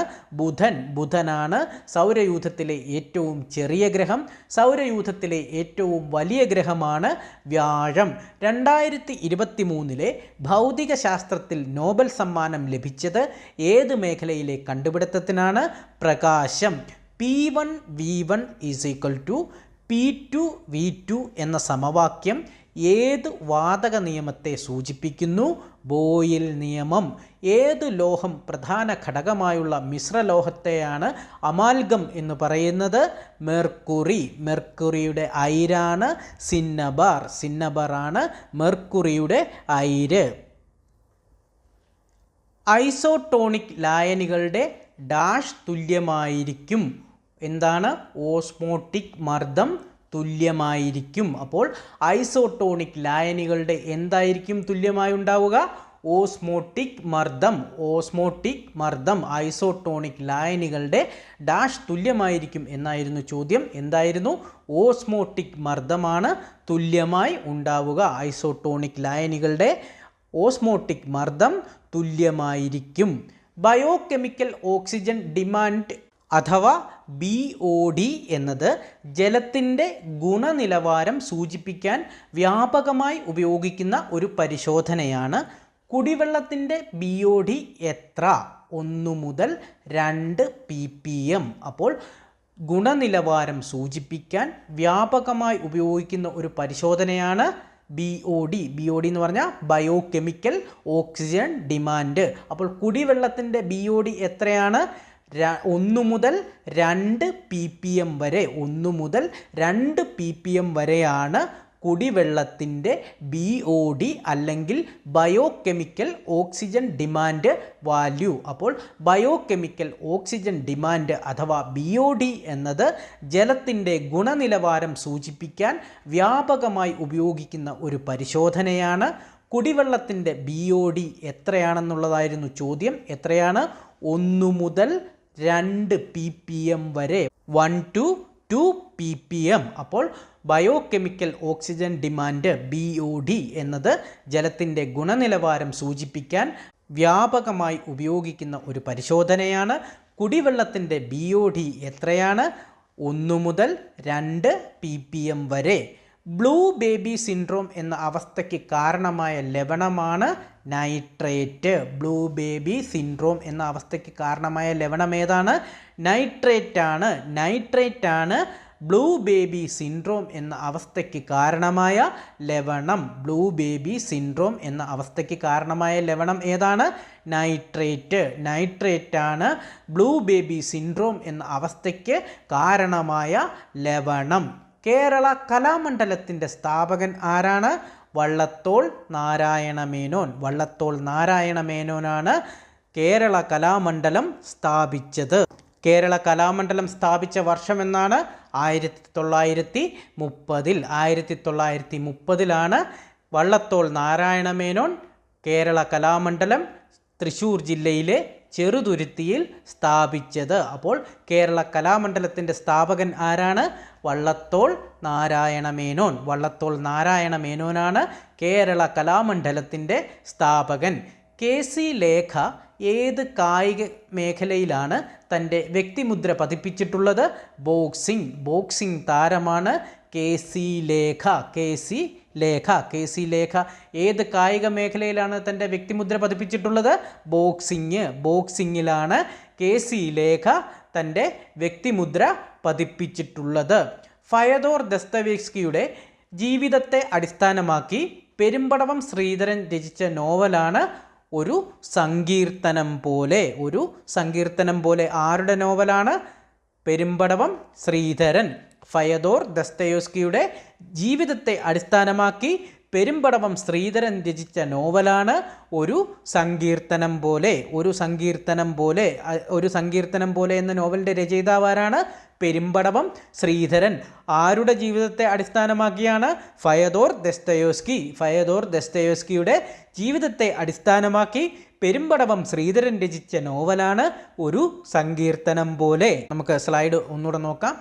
ബുധനാണ് സൗരയൂഥത്തിലെ ഏറ്റവും ചെറിയ ഗ്രഹം. സൗരയൂഥത്തിലെ ഏറ്റവും വലിയ ഗ്രഹമാണ് വ്യാഴം. 2023 ഭൗതിക ശാസ്ത്രത്തിൽ നോബൽ സമ്മാനം ലഭിച്ചത് ഏത് മേഖലയിലെ കണ്ടുപിടുത്തത്തിനാണ്? പ്രകാശം. P1 V1 = P2V2 എന്ന സമവാക്യം ഏത് വാതക നിയമത്തെ സൂചിപ്പിക്കുന്നു? ബോയിൽ നിയമം. ഏത് ലോഹം പ്രധാന ഘടകമായുള്ള മിശ്രലോഹത്തെയാണ് അമാൽഗം എന്ന് പറയുന്നത്? മെർക്കുറി. മെർക്കുറിയുടെ അയിരാണ് സിന്നബാർ. സിന്നബാറാണ് മെർക്കുറിയുടെ അയിര്. ഐസോട്ടോണിക് ലായനികളുടെ ഡാഷ് തുല്യമായിരിക്കും. എന്താണ്? ഓസ്മോട്ടിക് മർദ്ദം തുല്യമായിരിക്കും. അപ്പോൾ ഐസോട്ടോണിക് ലായനികളുടെ എന്തായിരിക്കും തുല്യമായി ഉണ്ടാവുക? ഓസ്മോട്ടിക് മർദ്ദം. ഓസ്മോട്ടിക് മർദ്ദം ഐസോട്ടോണിക് ലായനികളുടെ ഡാഷ് തുല്യമായിരിക്കും എന്നായിരുന്നു ചോദ്യം. എന്തായിരുന്നു? ഓസ്മോട്ടിക് മർദ്ദമാണ് തുല്യമായി ഉണ്ടാവുക. ഐസോട്ടോണിക് ലായനികളുടെ ഓസ്മോട്ടിക് മർദ്ദം തുല്യമായിരിക്കും. ബയോകെമിക്കൽ ഓക്സിജൻ ഡിമാൻഡ് അഥവാ BOD എന്നത് ജലത്തിൻ്റെ ഗുണനിലവാരം സൂചിപ്പിക്കാൻ വ്യാപകമായി ഉപയോഗിക്കുന്ന ഒരു പരിശോധനയാണ്. കുടിവെള്ളത്തിൻ്റെ BOD എത്ര? 1 മുതൽ 2 ppm. അപ്പോൾ ഗുണനിലവാരം സൂചിപ്പിക്കാൻ വ്യാപകമായി ഉപയോഗിക്കുന്ന ഒരു പരിശോധനയാണ് BOD. BOD എന്ന് പറഞ്ഞാൽ ബയോകെമിക്കൽ ഓക്സിജൻ ഡിമാൻഡ്. അപ്പോൾ കുടിവെള്ളത്തിൻ്റെ BOD എത്രയാണ്? 1 മുതൽ 2 ppm വരെ. 1 മുതൽ 2 ppm വരെയാണ് കുടിവെള്ളത്തിൻ്റെ BOD അല്ലെങ്കിൽ ബയോകെമിക്കൽ ഓക്സിജൻ ഡിമാൻഡ് വാല്യൂ. അപ്പോൾ ബയോകെമിക്കൽ ഓക്സിജൻ ഡിമാൻഡ് അഥവാ BOD എന്നത് ജലത്തിൻ്റെ ഗുണനിലവാരം സൂചിപ്പിക്കാൻ വ്യാപകമായി ഉപയോഗിക്കുന്ന ഒരു പരിശോധനയാണ്. കുടിവെള്ളത്തിൻ്റെ BOD എത്രയാണെന്നുള്ളതായിരുന്നു ചോദ്യം. എത്രയാണ്? 1 മുതൽ 2 ppm വരെ. 1 to 2 ppm. അപ്പോൾ ബയോകെമിക്കൽ ഓക്സിജൻ ഡിമാൻഡ് BOD എന്നത് ജലത്തിൻ്റെ ഗുണനിലവാരം സൂചിപ്പിക്കാൻ വ്യാപകമായി ഉപയോഗിക്കുന്ന ഒരു പരിശോധനയാണ്. കുടിവെള്ളത്തിൻ്റെ BOD എത്രയാണ്? 1 മുതൽ 2 ppm വരെ. ബ്ലൂ ബേബി സിൻഡ്രോം എന്ന അവസ്ഥയ്ക്ക് കാരണമായ ലവണമാണ് നൈട്രേറ്റ്. ബ്ലൂ ബേബി സിൻഡ്രോം എന്ന അവസ്ഥയ്ക്ക് കാരണമായ ലവണം ഏതാണ്? നൈട്രേറ്റ് ആണ്. നൈട്രേറ്റ് ആണ് ബ്ലൂ ബേബി സിൻഡ്രോം എന്ന അവസ്ഥയ്ക്ക് കാരണമായ ലവണം. ബ്ലൂ ബേബി സിൻഡ്രോം എന്ന അവസ്ഥയ്ക്ക് കാരണമായ ലവണം ഏതാണ്? നൈട്രേറ്റ്. നൈട്രേറ്റ് ആണ് ബ്ലൂ ബേബി സിൻഡ്രോം എന്ന അവസ്ഥയ്ക്ക് കാരണമായ ലവണം. കേരള കലാമണ്ഡലത്തിൻ്റെ സ്ഥാപകൻ ആരാണ്? വള്ളത്തോൾ നാരായണ മേനോൻ. വള്ളത്തോൾ നാരായണ മേനോനാണ് കേരള കലാമണ്ഡലം സ്ഥാപിച്ചത്. കേരള കലാമണ്ഡലം സ്ഥാപിച്ച വർഷം എന്നാണ്? 1930. 1930 വള്ളത്തോൾ നാരായണ മേനോൻ കേരള കലാമണ്ഡലം തൃശ്ശൂർ ജില്ലയിലെ ചെറുതുരുത്തിയിൽ സ്ഥാപിച്ചത്. അപ്പോൾ കേരള കലാമണ്ഡലത്തിൻ്റെ സ്ഥാപകൻ ആരാണ്? വള്ളത്തോൾ നാരായണ മേനോൻ. വള്ളത്തോൾ നാരായണ മേനോനാണ് കേരള കലാമണ്ഡലത്തിൻ്റെ സ്ഥാപകൻ. KC ലേഖ ഏത് കായിക മേഖലയിലാണ് തൻ്റെ വ്യക്തിമുദ്ര പതിപ്പിച്ചിട്ടുള്ളത്? ബോക്സിംഗ്. ബോക്സിംഗ് താരമാണ് KC ലേഖ. KC ലേഖ ഏത് കായിക മേഖലയിലാണ് തൻ്റെ വ്യക്തിമുദ്ര പതിപ്പിച്ചിട്ടുള്ളത്? ബോക്സിംഗ്. ബോക്സിങ്ങിലാണ് KC ലേഖ തൻ്റെ വ്യക്തിമുദ്ര പതിപ്പിച്ചിട്ടുള്ളത്. ഫയദോർ ദസ്തവേസ്കിയുടെ ജീവിതത്തെ അടിസ്ഥാനമാക്കി പെരുമ്പടവം ശ്രീധരൻ രചിച്ച നോവലാണ് ഒരു സങ്കീർത്തനം പോലെ. ഒരു സങ്കീർത്തനം പോലെ ആരുടെ നോവലാണ്? പെരുമ്പടവം ശ്രീധരൻ. ഫയദോർ ദസ്തയേവ്സ്കിയുടെ ജീവിതത്തെ അടിസ്ഥാനമാക്കി പെരുമ്പടവം ശ്രീധരൻ രചിച്ച നോവലാണ് ഒരു സങ്കീർത്തനം പോലെ. ഒരു സങ്കീർത്തനം പോലെ. ഒരു സങ്കീർത്തനം പോലെ എന്ന നോവലിൻ്റെ രചയിതാവാരാണ്? പെരുമ്പടവം ശ്രീധരൻ. ആരുടെ ജീവിതത്തെ അടിസ്ഥാനമാക്കിയാണ്? ഫയദോർ ദസ്തയേവ്സ്കി. ഫയദോർ ദസ്തയേവ്സ്കിയുടെ ജീവിതത്തെ അടിസ്ഥാനമാക്കി പെരുമ്പടവം ശ്രീധരൻ രചിച്ച നോവലാണ് ഒരു സങ്കീർത്തനം പോലെ. നമുക്ക് സ്ലൈഡ് ഒന്നുകൂടെ നോക്കാം.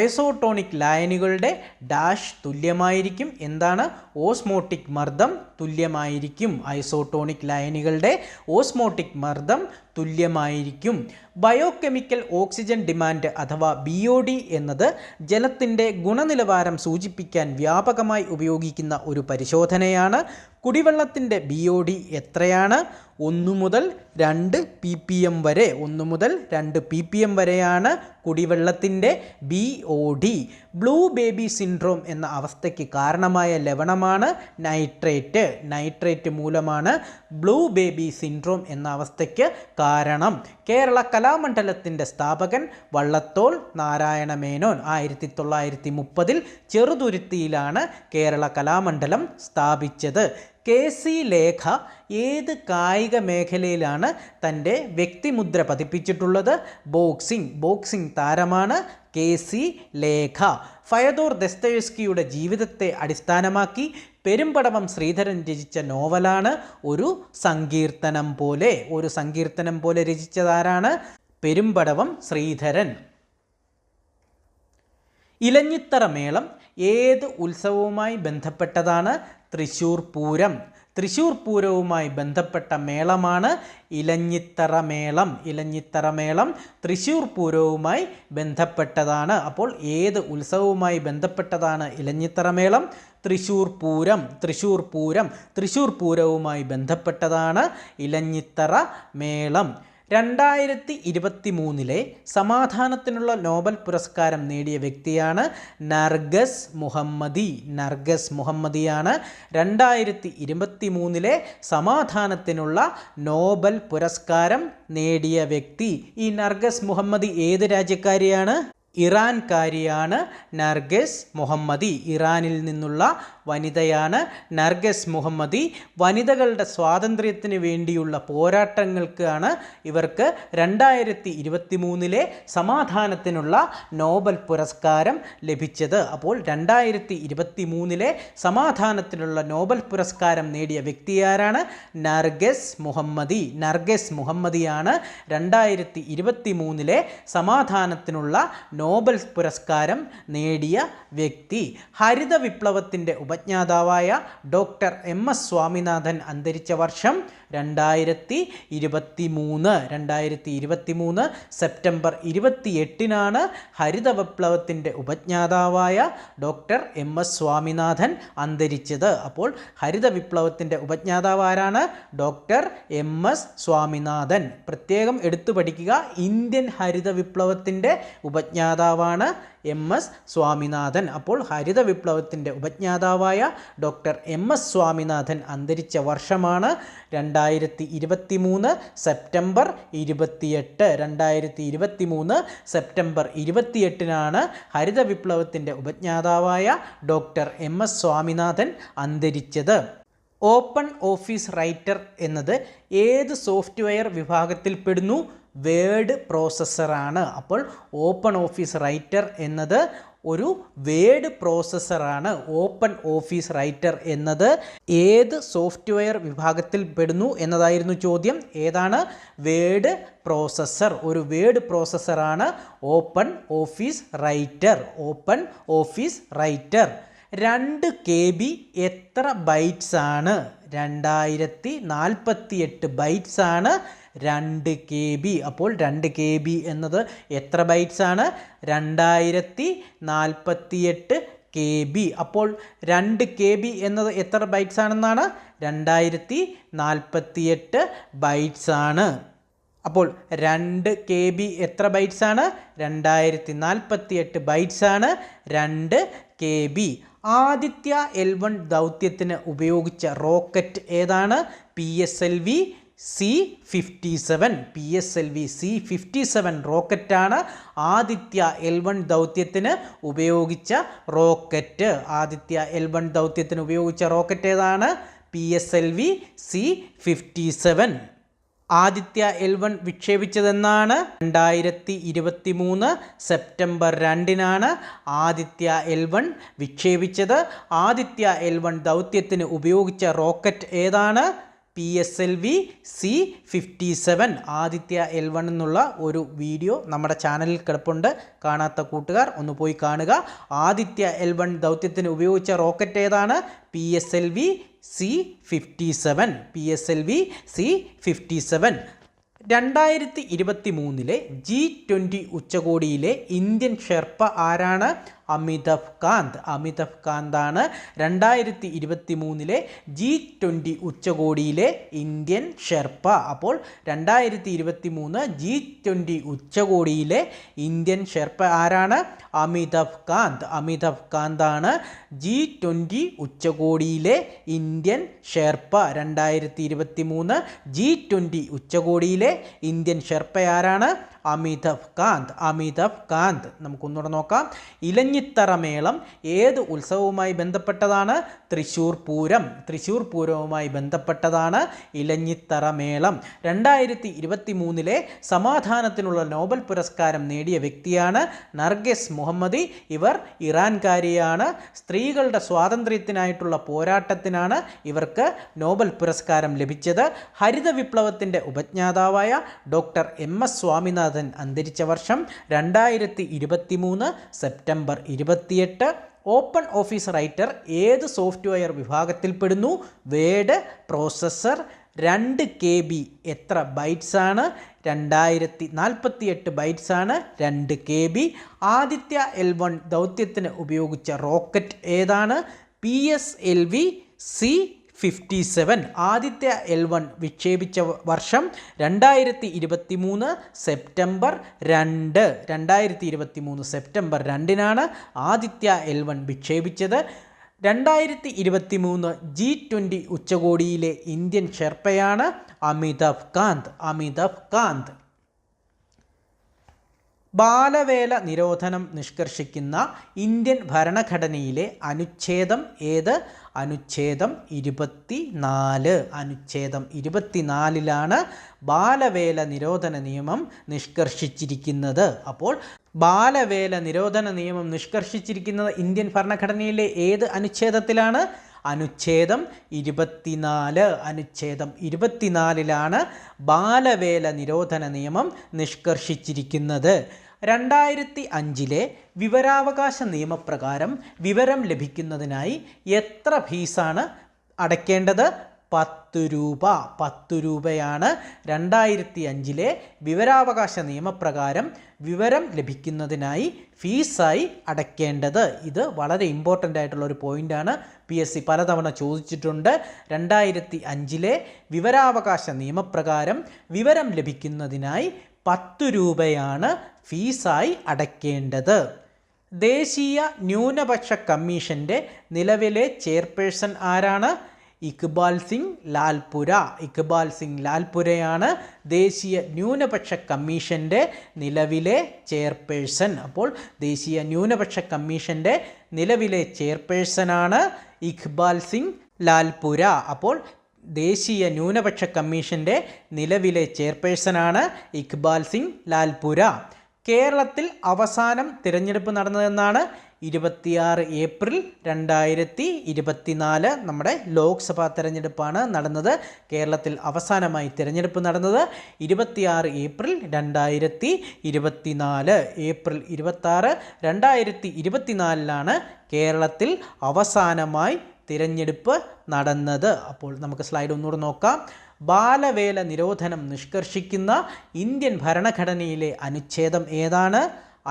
ഐസോട്ടോണിക് ലായനികളുടെ ഡാഷ് തുല്യമായിരിക്കും. എന്താണ്? ഓസ്മോട്ടിക് മർദ്ദം തുല്യമായിരിക്കും. ഐസോട്ടോണിക് ലായനികളുടെ ഓസ്മോട്ടിക് മർദ്ദം തുല്യമായിരിക്കും. ബയോകെമിക്കൽ ഓക്സിജൻ ഡിമാൻഡ് അഥവാ BOD എന്നത് ജലത്തിൻ്റെ ഗുണനിലവാരം സൂചിപ്പിക്കാൻ വ്യാപകമായി ഉപയോഗിക്കുന്ന ഒരു പരിശോധനയാണ്. കുടിവെള്ളത്തിൻ്റെ BOD എത്രയാണ്? 1 മുതൽ 2 ppm വരെ. 1 മുതൽ 2 ppm വരെയാണ് കുടിവെള്ളത്തിൻ്റെ BOD. ബ്ലൂ ബേബി സിൻഡ്രോം എന്ന അവസ്ഥയ്ക്ക് കാരണമായ ലവണമാണ് നൈട്രേറ്റ്. നൈട്രേറ്റ് മൂലമാണ് ബ്ലൂ ബേബി സിൻഡ്രോം എന്ന അവസ്ഥയ്ക്ക് കാരണം. കേരള കലാമണ്ഡലത്തിൻ്റെ സ്ഥാപകൻ വള്ളത്തോൾ നാരായണ മേനോൻ. 1930 ചെറുതുരുത്തിയിലാണ് കേരള കലാമണ്ഡലം സ്ഥാപിച്ചത്. KC ലേഖ ഏത് കായിക മേഖലയിലാണ് തൻ്റെ വ്യക്തിമുദ്ര പതിപ്പിച്ചിട്ടുള്ളത്? ബോക്സിംഗ് താരമാണ് KC ലേഖ. ഫയദോർ ദസ്തയേവ്സ്കിയുടെ ജീവിതത്തെ അടിസ്ഥാനമാക്കി പെരുമ്പടവം ശ്രീധരൻ രചിച്ച നോവലാണ് ഒരു സങ്കീർത്തനം പോലെ രചിച്ചതാരാണ്? പെരുമ്പടവം ശ്രീധരൻ. ഇലഞ്ഞിത്തറ മേളം ഏത് ഉത്സവവുമായി ബന്ധപ്പെട്ടതാണ്? തൃശ്ശൂർ പൂരം. തൃശ്ശൂർ പൂരവുമായി ബന്ധപ്പെട്ട മേളമാണ് ഇലഞ്ഞിത്തറ മേളം. തൃശ്ശൂർ പൂരവുമായി ബന്ധപ്പെട്ടതാണ്. അപ്പോൾ ഏത് ഉത്സവവുമായി ബന്ധപ്പെട്ടതാണ് ഇലഞ്ഞിത്തറ മേളം? തൃശ്ശൂർ പൂരവുമായി ബന്ധപ്പെട്ടതാണ് ഇലഞ്ഞിത്തറ മേളം. 2023 സമാധാനത്തിനുള്ള നോബൽ പുരസ്കാരം നേടിയ വ്യക്തിയാണ് നർഗസ് മുഹമ്മദിയാണ് 2023 സമാധാനത്തിനുള്ള നോബൽ പുരസ്കാരം നേടിയ വ്യക്തി. ഈ നർഗസ് മുഹമ്മദി ഏത് രാജ്യക്കാരിയാണ്? ഇറാൻകാരിയാണ് നർഗസ് മുഹമ്മദി. ഇറാനിൽ നിന്നുള്ള വനിതയാണ് നർഗസ് മുഹമ്മദി. വനിതകളുടെ സ്വാതന്ത്ര്യത്തിന് വേണ്ടിയുള്ള പോരാട്ടങ്ങൾക്കാണ് ഇവർക്ക് 2023 സമാധാനത്തിനുള്ള നോബൽ പുരസ്കാരം ലഭിച്ചത്. അപ്പോൾ 2023 സമാധാനത്തിനുള്ള നോബൽ പുരസ്കാരം നേടിയ വ്യക്തിയാരാണ്? നർഗസ് മുഹമ്മദിയാണ് 2023 സമാധാനത്തിനുള്ള നോബൽ പുരസ്കാരം നേടിയ വ്യക്തി. ഹരിത വിപ്ലവത്തിൻ്റെ ഉപജ്ഞാതാവായ ഡോക്ടർ MS സ്വാമിനാഥൻ അന്തരിച്ച വർഷം 2023 സെപ്റ്റംബർ 28 ഹരിത വിപ്ലവത്തിൻ്റെ ഉപജ്ഞാതാവായ ഡോക്ടർ MS സ്വാമിനാഥൻ അന്തരിച്ചത്. അപ്പോൾ ഹരിത വിപ്ലവത്തിൻ്റെ ഉപജ്ഞാതാവ് ആരാണ്? Doctor MS Swaminathan. പ്രത്യേകം എടുത്തു പഠിക്കുക, ഇന്ത്യൻ ഹരിത വിപ്ലവത്തിൻ്റെ ഉപജ്ഞാതാവാണ് MS സ്വാമിനാഥൻ. അപ്പോൾ ഹരിത വിപ്ലവത്തിൻ്റെ ഉപജ്ഞാതാവായ ഡോക്ടർ MS സ്വാമിനാഥൻ അന്തരിച്ച വർഷമാണ് 2023 സെപ്റ്റംബർ 28. 2023 സെപ്റ്റംബർ 28 ഹരിത വിപ്ലവത്തിൻ്റെ ഉപജ്ഞാതാവായ ഡോക്ടർ MS സ്വാമിനാഥൻ അന്തരിച്ചത്. ഓപ്പൺ ഓഫീസ് റൈറ്റർ എന്നത് ഏത് സോഫ്റ്റ്വെയർ വിഭാഗത്തിൽപ്പെടുന്നു? വേഡ് പ്രോസസ്സറാണ്. അപ്പോൾ ഓപ്പൺ ഓഫീസ് റൈറ്റർ എന്നത് ഒരു വേഡ് പ്രോസസ്സറാണ്. ഓപ്പൺ ഓഫീസ് റൈറ്റർ എന്നത് ഏത് സോഫ്റ്റ്വെയർ വിഭാഗത്തിൽ പെടുന്നു എന്നതായിരുന്നു ചോദ്യം. ഏതാണ്? Word processor. ഒരു വേഡ് പ്രോസസ്സറാണ് ഓപ്പൺ ഓഫീസ് റൈറ്റർ. 2 KB എത്ര ബൈറ്റ്സ് ആണ്? 2048 ബൈറ്റ്സ് ആണ് 2 KB. അപ്പോൾ 2 KB എന്നത് എത്ര ബൈറ്റ്സ് ആണ്? 2048 KB. അപ്പോൾ 2 KB എന്നത് എത്ര ബൈറ്റ്സ് ആണെന്നാണ്? 2048 ബൈറ്റ്സ് ആണ്. അപ്പോൾ 2 KB എത്ര ബൈറ്റ്സ് ആണ്? 2048 ബൈറ്റ്സ് ആണ് 2 KB. ആദിത്യ L1 ദൗത്യത്തിന് ഉപയോഗിച്ച റോക്കറ്റ് ഏതാണ്? PSLV C-57 റോക്കറ്റാണ് ആദിത്യ L1 ദൗത്യത്തിന് ഉപയോഗിച്ച റോക്കറ്റ്. ആദിത്യ L1 ദൗത്യത്തിന് ഉപയോഗിച്ച റോക്കറ്റ് ഏതാണ്? PSLV C-57. ആദിത്യ L1 വിക്ഷേപിച്ചതെന്നാണ്? 2023 സെപ്റ്റംബർ 2 ആദിത്യ L1 വിക്ഷേപിച്ചത്. ആദിത്യ L1 ദൗത്യത്തിന് ഉപയോഗിച്ച റോക്കറ്റ് ഏതാണ്? PSLV C-57. ആദിത്യ L1 എന്നുള്ള ഒരു വീഡിയോ നമ്മുടെ ചാനലിൽ കിടപ്പുണ്ട്. കാണാത്ത കൂട്ടുകാർ ഒന്ന് പോയി കാണുക. ആദിത്യ L1 ദൗത്യത്തിന് ഉപയോഗിച്ച റോക്കറ്റ് ഏതാണ്? PSLV C-57. 2023 G20 ഉച്ചകോടിയിലെ ഇന്ത്യൻ ഷെർപ്പ ആരാണ്? അമിതാഭ് കാന്ത്. അമിതാഭ് കാന്താണ് 2023 G20 ഉച്ചകോടിയിലെ ഇന്ത്യൻ ഷെർപ്പ. അപ്പോൾ 2023 G20 ഉച്ചകോടിയിലെ ഇന്ത്യൻ ഷെർപ്പ ആരാണ്? അമിതാഭ് കാന്ത്. അമിതാഭ് കാന്താണ് G20 ഉച്ചകോടിയിലെ ഇന്ത്യൻ ഷെർപ്പ. 2023 G20 ഉച്ചകോടിയിലെ ഇന്ത്യൻ ഷെർപ്പ ആരാണ്? അമിതാഭ് കാന്ത്. അമിതാഭ് കാന്ത്. നമുക്കൊന്നുകൂടെ നോക്കാം. ഇലഞ്ഞിത്തറ മേളം ഏത് ഉത്സവവുമായി ബന്ധപ്പെട്ടതാണ്? തൃശ്ശൂർ പൂരം. തൃശ്ശൂർ പൂരവുമായി ബന്ധപ്പെട്ടതാണ് ഇലഞ്ഞിത്തറ മേളം. 2023 സമാധാനത്തിനുള്ള നോബൽ പുരസ്കാരം നേടിയ വ്യക്തിയാണ് നർഗിസ് മുഹമ്മദി. ഇവർ ഇറാൻകാരിയാണ്. സ്ത്രീകളുടെ സ്വാതന്ത്ര്യത്തിനായിട്ടുള്ള പോരാട്ടത്തിനാണ് ഇവർക്ക് നോബൽ പുരസ്കാരം ലഭിച്ചത്. ഹരിത വിപ്ലവത്തിൻ്റെ ഉപജ്ഞാതാവായ ഡോക്ടർ MS സ്വാമിനാഥൻ അന്തരിച്ച വർഷം 2023 സെപ്റ്റംബർ 28. ഓപ്പൺ ഓഫീസ് റൈറ്റർ ഏത് സോഫ്റ്റ്വെയർ വിഭാഗത്തിൽപ്പെടുന്നു? Word processor. 2 KB എത്ര ബൈറ്റ്സ് ആണ്? 2048 ബൈറ്റ്സ് ആണ് 2 KB. ആദിത്യ L1 ദൗത്യത്തിന് ഉപയോഗിച്ച റോക്കറ്റ് ഏതാണ്? PSLV C-57. ആദിത്യ L1 വിക്ഷേപിച്ച വർഷം 2023 സെപ്റ്റംബർ 2. 2023 സെപ്റ്റംബർ 2 ആദിത്യ L1 വിക്ഷേപിച്ചത്. 2023 G20 ഉച്ചകോടിയിലെ ഇന്ത്യൻ ഷെർപ്പയാണ് അമിതാഭ് കാന്ത്. അമിതാഭ് കാന്ത്. ബാലവേല നിരോധനം നിഷ്കർഷിക്കുന്ന ഇന്ത്യൻ ഭരണഘടനയിലെ അനുച്ഛേദം ഏത്? അനുച്ഛേദം 24. അനുച്ഛേദം 24 ബാലവേല നിരോധന നിയമം നിഷ്കർഷിച്ചിരിക്കുന്നത്. അപ്പോൾ ബാലവേല നിരോധന നിയമം നിഷ്കർഷിച്ചിരിക്കുന്നത് ഇന്ത്യൻ ഭരണഘടനയിലെ ഏത് അനുച്ഛേദത്തിലാണ്? അനുച്ഛേദം 24. അനുച്ഛേദം 24 ബാലവേല നിരോധന നിയമം നിഷ്കർഷിച്ചിരിക്കുന്നത്. 2005 വിവരാവകാശ നിയമപ്രകാരം വിവരം ലഭിക്കുന്നതിനായി എത്ര ഫീസാണ് അടയ്ക്കേണ്ടത്? 10 രൂപ. 10 രൂപയാണ് 2005 വിവരാവകാശ നിയമപ്രകാരം വിവരം ലഭിക്കുന്നതിനായി ഫീസായി അടയ്ക്കേണ്ടത്. ഇത് വളരെ ഇമ്പോർട്ടൻ്റ് ആയിട്ടുള്ള ഒരു പോയിൻ്റാണ്. PSC പലതവണ ചോദിച്ചിട്ടുണ്ട്. 2005 വിവരാവകാശ നിയമപ്രകാരം വിവരം ലഭിക്കുന്നതിനായി 10 രൂപയാണ് ഫീസായി അടയ്ക്കേണ്ടത്. ദേശീയ ന്യൂനപക്ഷ കമ്മീഷൻ്റെ നിലവിലെ ചെയർപേഴ്സൺ ആരാണ്? ഇക്ബാൽ സിംഗ് ലാൽപുര. ഇക്ബാൽ സിംഗ് ലാൽപുരയാണ് ദേശീയ ന്യൂനപക്ഷ കമ്മീഷൻ്റെ നിലവിലെ ചെയർപേഴ്സൺ. അപ്പോൾ ദേശീയ ന്യൂനപക്ഷ കമ്മീഷൻ്റെ നിലവിലെ ചെയർപേഴ്സണാണ് ഇക്ബാൽ സിംഗ് ലാൽപുര. അപ്പോൾ ദേശീയ ന്യൂനപക്ഷ കമ്മീഷൻ്റെ നിലവിലെ ചെയർപേഴ്സണാണ് ഇക്ബാൽ സിംഗ് ലാൽപുര. കേരളത്തിൽ അവസാനം തിരഞ്ഞെടുപ്പ് നടന്നതെന്നാണ്? 26 ഏപ്രിൽ 2024 നമ്മുടെ ലോക്സഭാ തിരഞ്ഞെടുപ്പാണ് നടന്നത്. കേരളത്തിൽ അവസാനമായി തിരഞ്ഞെടുപ്പ് നടന്നത് 26 ഏപ്രിൽ 2024. ഏപ്രിൽ 26, 2024 കേരളത്തിൽ അവസാനമായി തിരഞ്ഞെടുപ്പ് നടന്നത്. അപ്പോൾ നമുക്ക് സ്ലൈഡ് ഒന്നുകൂടെ നോക്കാം. ബാലവേല നിരോധനം നിഷ്കർഷിക്കുന്ന ഇന്ത്യൻ ഭരണഘടനയിലെ അനുച്ഛേദം ഏതാണ്?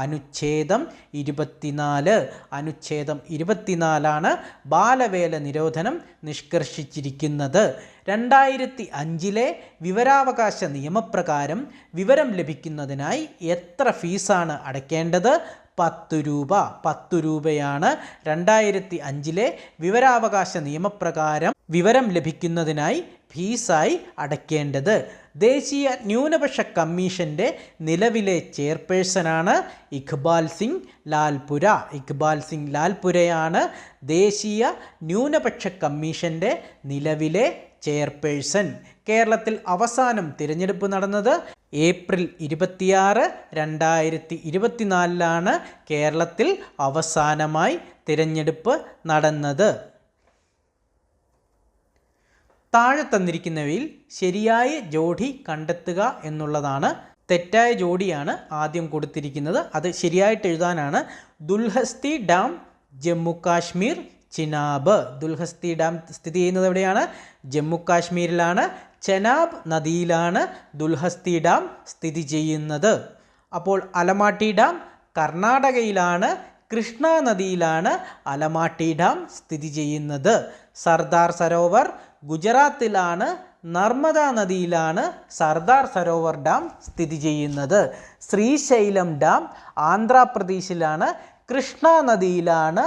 അനുച്ഛേദം 24. അനുച്ഛേദം 24 ബാലവേല നിരോധനം നിഷ്കർഷിച്ചിരിക്കുന്നത്. 2005 വിവരാവകാശ നിയമപ്രകാരം വിവരം ലഭിക്കുന്നതിനായി എത്ര ഫീസാണ് അടയ്ക്കേണ്ടത്? 10 രൂപ. 10 രൂപയാണ് 2005 വിവരാവകാശ നിയമപ്രകാരം വിവരം ലഭിക്കുന്നതിനായി ഫീസായി അടയ്ക്കേണ്ടത്. ദേശീയ ന്യൂനപക്ഷ കമ്മീഷൻ്റെ നിലവിലെ ചെയർപേഴ്സണാണ് ഇക്ബാൽ സിംഗ് ലാൽപുര. ഇക്ബാൽ സിംഗ് ലാൽപുരയാണ് ദേശീയ ന്യൂനപക്ഷ കമ്മീഷൻ്റെ നിലവിലെ ചെയർപേഴ്സൺ. കേരളത്തിൽ അവസാനം തിരഞ്ഞെടുപ്പ് നടന്നത് ഏപ്രിൽ 26, 2024 കേരളത്തിൽ അവസാനമായി തിരഞ്ഞെടുപ്പ് നടന്നത്. താഴെ തന്നിരിക്കുന്നവയിൽ ശരിയായ ജോഡി കണ്ടെത്തുക എന്നുള്ളതാണ്. തെറ്റായ ജോഡിയാണ് ആദ്യം കൊടുത്തിരിക്കുന്നത്. അത് ശരിയായിട്ട് എഴുതാനാണ്. ദുൽഹസ്തി ഡാം ജമ്മു കാശ്മീർ, ചിനാബ്. ദുൽഹസ്തി ഡാം സ്ഥിതി ചെയ്യുന്നത് എവിടെയാണ്? ജമ്മു കാശ്മീരിലാണ്. ചെനാബ് നദിയിലാണ് ദുൽഹസ്തി ഡാം സ്ഥിതി ചെയ്യുന്നത്. അപ്പോൾ അലമാട്ടി ഡാം കർണാടകയിലാണ്. കൃഷ്ണ നദിയിലാണ് അലമാട്ടി ഡാം സ്ഥിതി ചെയ്യുന്നത്. സർദാർ സരോവർ ഗുജറാത്തിലാണ്. നർമ്മദ നദിയിലാണ് സർദാർ സരോവർ ഡാം സ്ഥിതി ചെയ്യുന്നത്. ശ്രീശൈലം ഡാം ആന്ധ്രാപ്രദേശിലാണ്. കൃഷ്ണ നദിയിലാണ്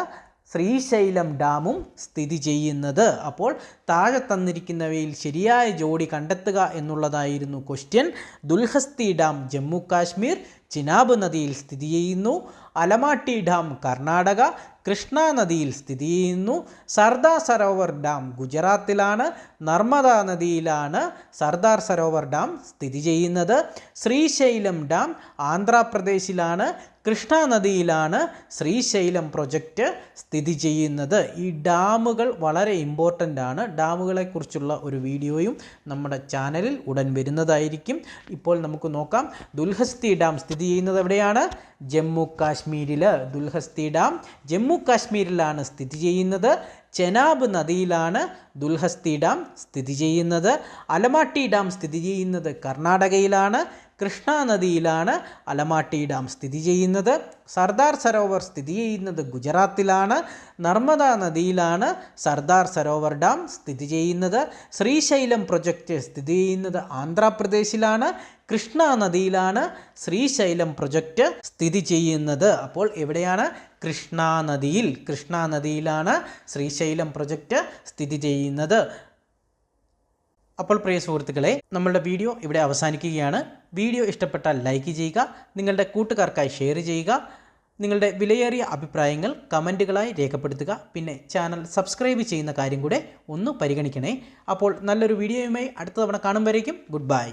ശ്രീശൈലം ഡാമും സ്ഥിതി ചെയ്യുന്നത്. അപ്പോൾ താഴെ തന്നിരിക്കുന്നവയിൽ ശരിയായ ജോഡി കണ്ടെത്തുക എന്നുള്ളതായിരുന്നു ക്വസ്റ്റ്യൻ. ദുൽഹസ്തി ഡാം ജമ്മു കാശ്മീർ, ചിനാബ് നദിയിൽ സ്ഥിതി ചെയ്യുന്നു. അലമാട്ടി ഡാം കർണാടക, കൃഷ്ണ നദിയിൽ സ്ഥിതി ചെയ്യുന്നു. സർദാർ സരോവർ ഡാം ഗുജറാത്തിലാണ്. നർമ്മദ നദിയിലാണ് സർദാർ സരോവർ ഡാം സ്ഥിതി ചെയ്യുന്നത്. ശ്രീശൈലം ഡാം ആന്ധ്രാപ്രദേശിലാണ്. കൃഷ്ണ നദിയിലാണ് ശ്രീശൈലം പ്രൊജക്റ്റ് സ്ഥിതി ചെയ്യുന്നത്. ഈ ഡാമുകൾ വളരെ ഇമ്പോർട്ടൻ്റ് ആണ്. ഡാമുകളെക്കുറിച്ചുള്ള ഒരു വീഡിയോയും നമ്മുടെ ചാനലിൽ ഉടൻ വരുന്നതായിരിക്കും. ഇപ്പോൾ നമുക്ക് നോക്കാം. ദുൽഹസ്തി ഡാം സ്ഥിതി ചെയ്യുന്നത് എവിടെയാണ്? ജമ്മു കാശ്മീരിൽ. ദുൽഹസ്തി ഡാം ജമ്മു കാശ്മീരിലാണ് സ്ഥിതി ചെയ്യുന്നത്. ചെനാബ് നദിയിലാണ് ദുൽഹസ്തി ഡാം സ്ഥിതി ചെയ്യുന്നത്. അലമാട്ടി ഡാം സ്ഥിതി ചെയ്യുന്നത് കർണാടകയിലാണ്. കൃഷ്ണ നദിയിലാണ് അലമാട്ടി ഡാം സ്ഥിതി ചെയ്യുന്നത്. സർദാർ സരോവർ സ്ഥിതി ചെയ്യുന്നത് ഗുജറാത്തിലാണ്. നർമ്മദ നദിയിലാണ് സർദാർ സരോവർ ഡാം സ്ഥിതി ചെയ്യുന്നത്. ശ്രീശൈലം പ്രൊജക്റ്റ് സ്ഥിതി ചെയ്യുന്നത് ആന്ധ്രാപ്രദേശിലാണ്. കൃഷ്ണ നദിയിലാണ് ശ്രീശൈലം പ്രൊജക്റ്റ് സ്ഥിതി ചെയ്യുന്നത്. അപ്പോൾ എവിടെയാണ്? കൃഷ്ണ നദിയിൽ. കൃഷ്ണ നദിയിലാണ് ശ്രീശൈലം പ്രൊജക്റ്റ് സ്ഥിതി ചെയ്യുന്നത്. അപ്പോൾ പ്രിയ സുഹൃത്തുക്കളെ, നമ്മളുടെ വീഡിയോ ഇവിടെ അവസാനിക്കുകയാണ്. വീഡിയോ ഇഷ്ടപ്പെട്ടാൽ ലൈക്ക് ചെയ്യുക, നിങ്ങളുടെ കൂട്ടുകാർക്കായി ഷെയർ ചെയ്യുക, നിങ്ങളുടെ വിലയേറിയ അഭിപ്രായങ്ങൾ കമൻറ്റുകളായി രേഖപ്പെടുത്തുക. പിന്നെ ചാനൽ സബ്സ്ക്രൈബ് ചെയ്യുന്ന കാര്യം കൂടെ ഒന്ന് പരിഗണിക്കണേ. അപ്പോൾ നല്ലൊരു വീഡിയോയുമായി അടുത്ത തവണ കാണും വരേക്കും ഗുഡ് ബൈ.